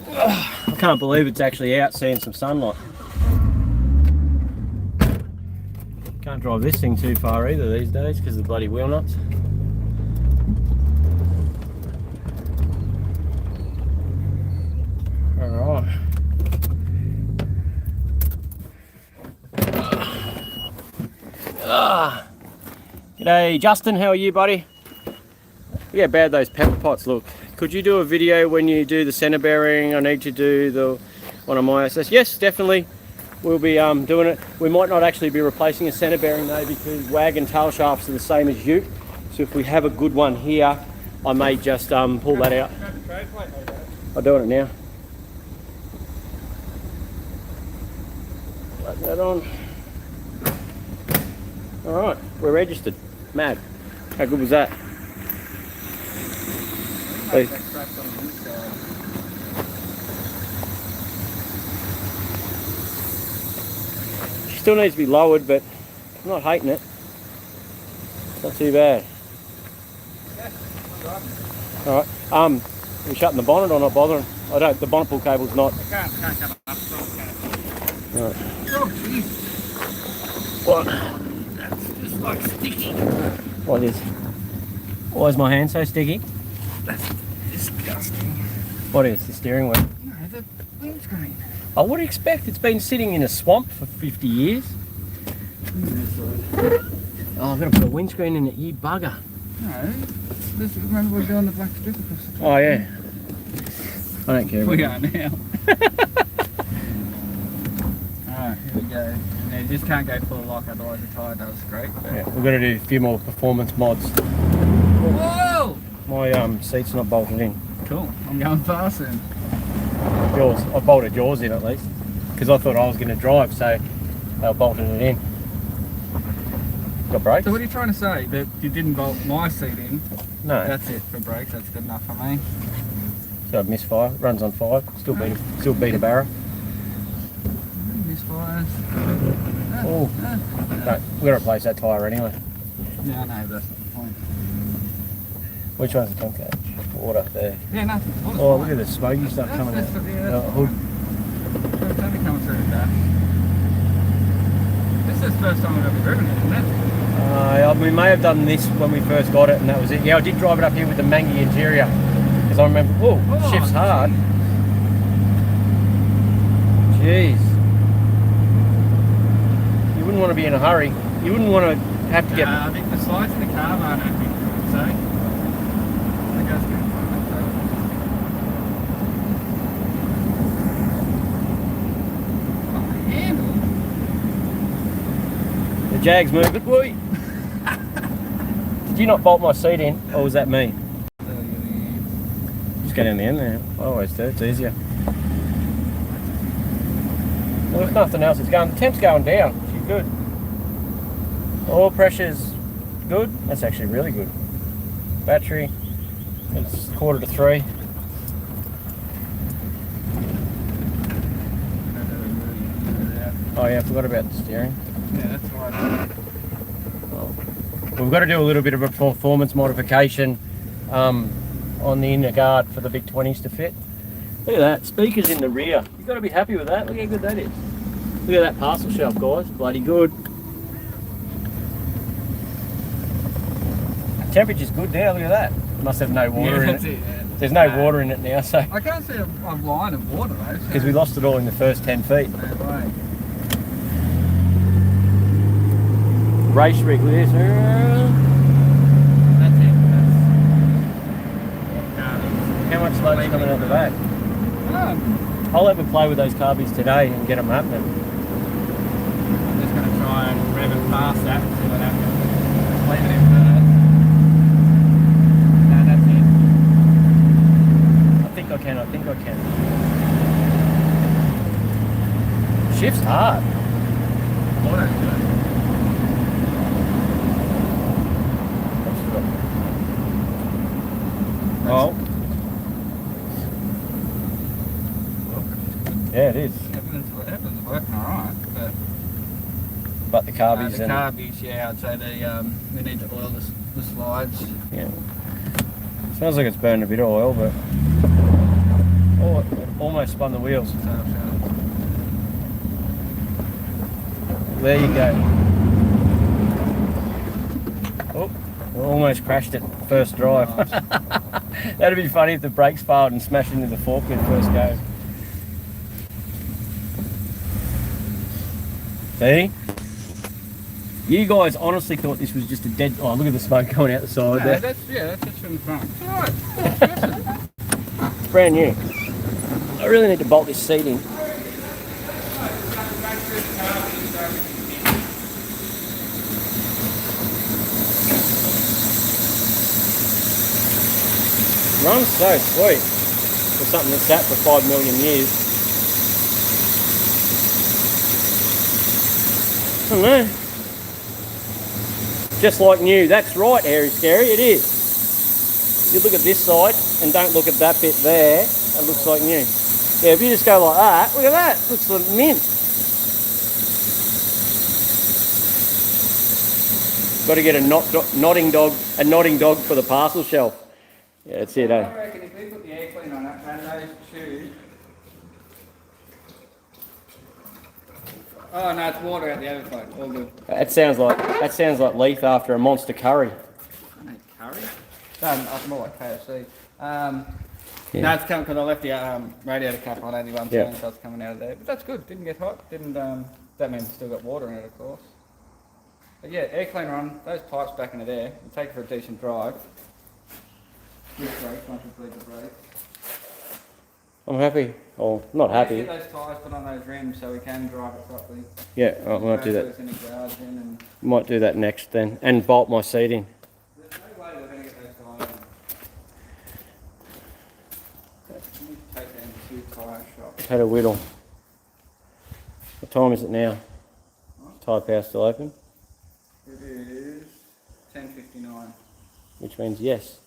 I can't believe it's actually out seeing some sunlight. Can't drive this thing too far either these days because of the bloody wheel nuts. Alright. G'day Justin, how are you, buddy? Look how bad those pepper pots look. Could you do a video when you do the centre bearing? I need to do one of my SS. Yes, definitely. We'll be doing it. We might not actually be replacing a centre bearing though because wagon tail shafts are the same as Ute. So if we have a good one here, I may just pull that out. I'm doing it now. Put that on. Alright, we're registered. Mad. How good was that? She still needs to be lowered, but I'm not hating it. Not too bad. Alright, we're shutting the bonnet or not bothering? I don't, the bonnet pull cable's not. Can't come up. Alright. Oh, jeez. What? That's just like sticky. What is? Why is my hand so sticky? That's disgusting. What is? The steering wheel? No, the windscreen. I would expect it's been sitting in a swamp for 50 years. Oh, I've got to put a windscreen in it, you bugger. No, this is remember we're doing the black strip across the top. Oh yeah. I don't care. We are now. Alright, here we go. And you just can't go full lock, otherwise the tyre does scrape. Yeah, we're going to do a few more performance mods. Whoa! My seat's not bolted in. Cool, I'm going fast then. Yours, I bolted yours in at least, because I thought I was going to drive, so they were bolting it in. Got brakes? So what are you trying to say? That you didn't bolt my seat in? No. That's it for brakes, that's good enough for me. So misfire, runs on 5, still beat a barra. Misfires. Oh, no, we're going to replace that tyre anyway. Yeah, I know, but that's not the point. Which one's the Kingatow? Water there. Yeah, nothing. Oh, look at the smoky stuff coming out. Yeah, Hood. it's only coming through the dash. This is the first time I've ever driven it, isn't it? We may have done this when we first got it, and that was it. Yeah, I did drive it up here with the mangy interior, because I remember. Oh, shifts hard. Jeez. You wouldn't want to be in a hurry. You wouldn't want to have to get. I think the slides in the car aren't acting, so. I think that's good. Oh, the handle. The Jag's moving. Whee! Did you not bolt my seat in, or was that me? Just get in the end there. I always do. It's easier. Well, if nothing else, it's going. The temp's going down. She's good. Oil pressure's good. That's actually really good. Battery, it's 2:45. Oh yeah, I forgot about the steering. Yeah, that's right. Well, we've got to do a little bit of a performance modification on the inner guard for the big 20s to fit. Look at that, speakers in the rear. You've got to be happy with that. Look how good that is. Look at that parcel shelf, guys. Bloody good. Temperature's good there, look at that. Must have no water in it. Yeah. There's no water in it now, so... I can't see a line of water though. Because we lost it all in the first 10 feet. No way. Race rig with this. That's it. How much load's coming out of the back? I'll let me play with those carbies today and get them happening. I'm just going to try and rev it past that, see what happens. Leave it in first. No, that's it. I think I can. Shift's hard. Auto's good. Oh. Yeah, it is. Everything's working alright, But the carbies the and... carbies, yeah, I'd say we need to oil the slides. Yeah. Smells like it's burned a bit of oil, but... Oh, it almost spun the wheels. There you go. Oh, we almost crashed it first drive. That'd be funny if the brakes failed and smashed into the forklift first go. See? You guys honestly thought this was just a dead... Oh, look at the smoke going out the side No, there. that's just from the front. It's alright. It's brand new. I really need to bolt this seat in. Runs so sweet for something that's sat for 5 million years. I don't know. Just like new. That's right, Hairy Scary, it is. You look at this side and don't look at that bit there. That looks like new. Yeah, if you just go like that, look at that. Looks like mint. Got to get a nodding dog for the parcel shelf. Yeah, that's it, eh? I reckon if we put the air cleaner on it and those shoes. Oh no, it's water out the other side. All good. That sounds like Leith after a monster curry. Curry? It's more like KFC. Yeah. No, it's coming because I left the radiator cap on 81 Yeah. so it's coming out of there. But that's good. Didn't get hot. Didn't. That means it's still got water in it, of course. But yeah, air cleaner on. Those pipes back into there. And take it for a decent drive. Good brake once we bleed the brake. I'm happy. Or not happy. Get those tyres put on those rims so we can drive it properly. Yeah, I might do that. In the garage and Might do that next then, and bolt my seat in. there's no way we're going to get those tyres on. Let me take them to tyre shop. Had a whittle. What time is it now? Tyre power still open, It is 10:59. which means yes.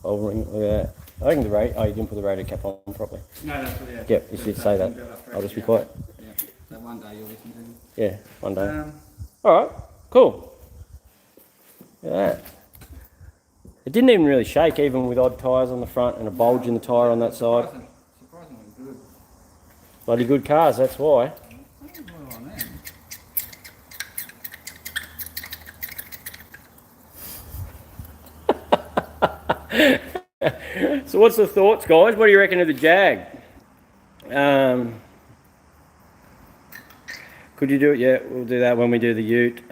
I'll ring. Look at that. I reckon the rate. Oh, you didn't put the radio cap on properly. No, that's what, yeah. Yep, you should say that. I'll just be quiet. Yeah, so one day you'll listen to me. Yeah, one day. All right, cool. Look at that. It didn't even really shake, even with odd tyres on the front and a bulge in the tyre on that side. Surprisingly good. Bloody good cars, that's why. So what's the thoughts, guys? What do you reckon of the Jag? Could you do it? Yeah, we'll do that when we do the ute.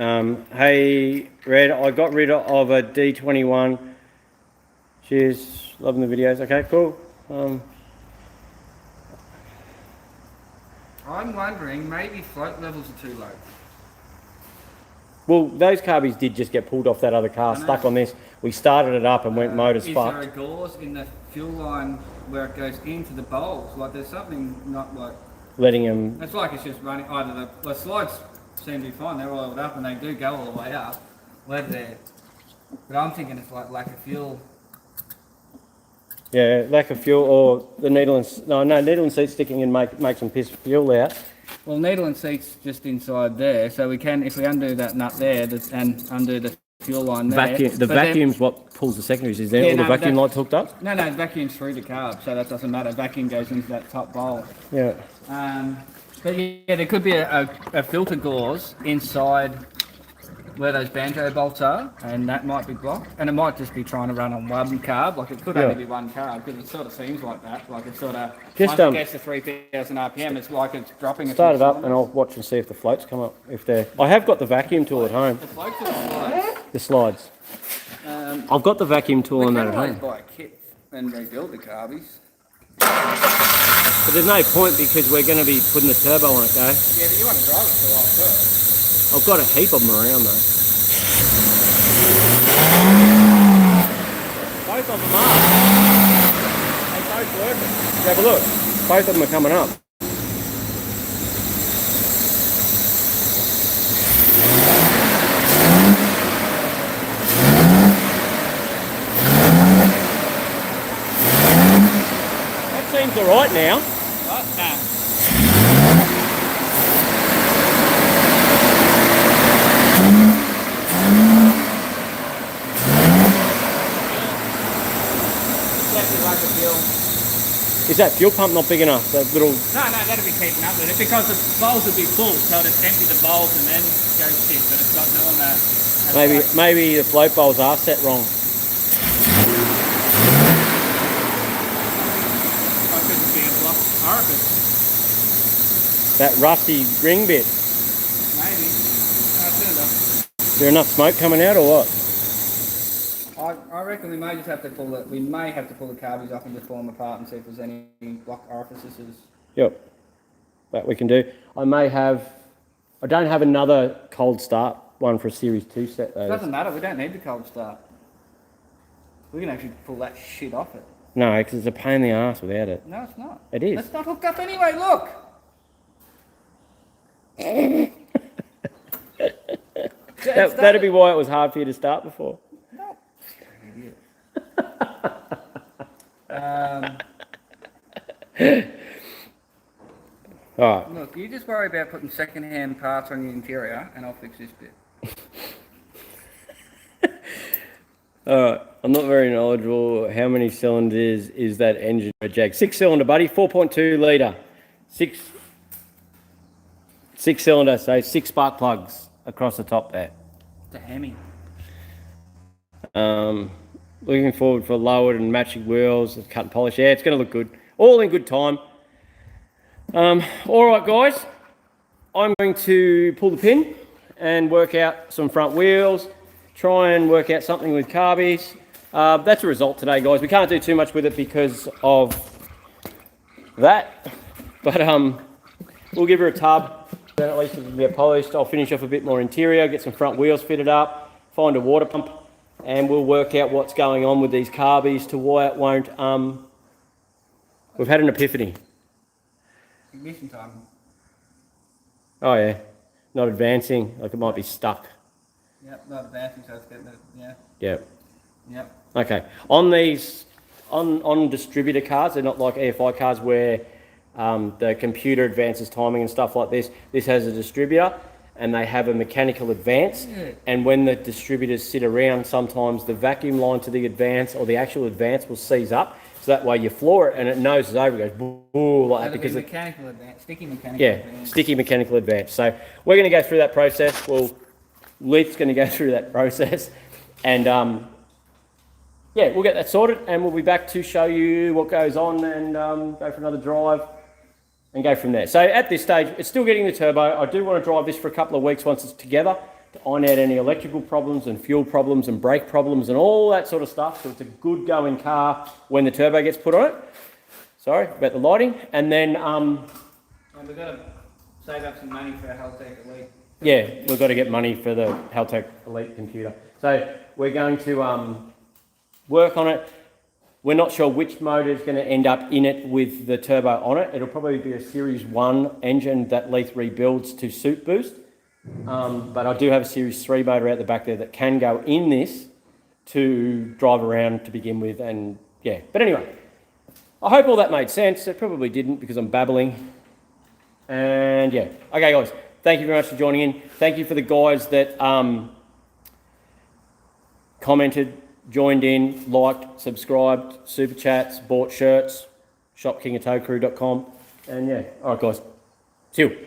Hey, Red, I got rid of a D21. Cheers, loving the videos. Okay, cool. I'm wondering, maybe float levels are too low. Well, those carbies did just get pulled off that other car, stuck on this. We started it up and went motors fucked. Is there a gauze in the fuel line where it goes into the bowls? Like there's something not like... Letting them... It's like it's just running, either the slides seem to be fine, they're oiled up and they do go all the way up. Whether they're... But I'm thinking it's like lack of fuel. Yeah, lack of fuel or the needle and... No, needle and seat sticking in make some piss fuel out. Well, needle and seat's just inside there, so we can, if we undo that nut there and undo the fuel line there... The vacuum's what pulls the secondaries, is there? All the vacuum lights hooked up? No, vacuum's through the carb, so that doesn't matter. Vacuum goes into that top bowl. Yeah. But yeah, there could be a filter gauze inside where those banjo bolts are, and that might be blocked. And it might just be trying to run on one carb. Like it could only be one carb because it sort of seems like that. Like it's sort of Just, once it gets to 3,000 RPM, it's like it's dropping. Start it up and I'll watch and see if the floats come up. If they're, I have got the vacuum tool at home. The floats or the slides? The slides. I've got the vacuum tool on that at home. Buy a kit and rebuild the carbies. But there's no point because we're going to be putting the turbo on it, though. Yeah, but you want to drive it for a while first. I've got a heap of them around, though. Both of them are. They both working. Have a look. Both of them are coming up. Seems all right now. What? Nah. Exactly like a fuel. Is that fuel pump not big enough? That little. No, that'll be keeping up with it because the bowls will be full, so it'll empty the bowls and then go shit. But it's not doing that. Maybe the float bowls are set wrong. That rusty ring bit. Maybe. Is there enough smoke coming out or what? I reckon we may just have to pull it. We may have to pull the carbies off and just pull them apart and see if there's any block orifices. Yep. That we can do. I don't have another cold start one for a Series 2 set though. It doesn't matter. We don't need the cold start. We can actually pull that shit off it. No, because it's a pain in the ass without it. No, it's not. It is. It's not hooked up anyway. Look. That'd be why it was hard for you to start before. No. All right. Look, you just worry about putting second-hand parts on your interior, and I'll fix this bit. Alright, I'm not very knowledgeable. How many cylinders is that engine a Jag? 6-cylinder, buddy, 4.2 litre. Six cylinder, so 6 spark plugs across the top there. It's a Hemi. Looking forward for lowered and matching wheels, cut and polish. Yeah, it's going to look good. All in good time. Alright guys, I'm going to pull the pin and work out some front wheels. Try and work out something with carbies. That's a result today, guys. We can't do too much with it because of that. But we'll give her a tub. Then at least it can get polished. I'll finish off a bit more interior, get some front wheels fitted up, find a water pump, and we'll work out what's going on with these carbies to why it won't. We've had an epiphany. Ignition time. Oh yeah, not advancing. Like it might be stuck. Yep, not advancing, so it's getting it. Yeah. Yep. Yep. Okay. On these, on distributor cards, they're not like EFI cards where the computer advances timing and stuff like this. This has a distributor and they have a mechanical advance. Yeah. And when the distributors sit around, sometimes the vacuum line to the advance or the actual advance will seize up. So that way you floor it and it noses over, it goes boo like that because mechanical advance, sticky mechanical advance. Sticky mechanical advance. So we're going to go through that process. Well, Leith's going to go through that process and yeah, we'll get that sorted and we'll be back to show you what goes on and go for another drive and go from there. So at this stage, it's still getting the turbo. I do want to drive this for a couple of weeks once it's together to iron out any electrical problems and fuel problems and brake problems and all that sort of stuff. So it's a good going car when the turbo gets put on it. Sorry about the lighting. And then and we've got to save up some money for our Haltech Elite. Yeah, we've got to get money for the Haltech Elite computer. So we're going to work on it. We're not sure which motor is going to end up in it with the turbo on it. It'll probably be a Series 1 engine that Leith rebuilds to suit boost. But I do have a Series 3 motor out the back there that can go in this to drive around to begin with. And yeah, but anyway, I hope all that made sense. It probably didn't because I'm babbling. And yeah, okay guys. Thank you very much for joining in. Thank you for the guys that commented, joined in, liked, subscribed, super chats, bought shirts, shop kingatowcrew.com. And yeah, all right guys. See you.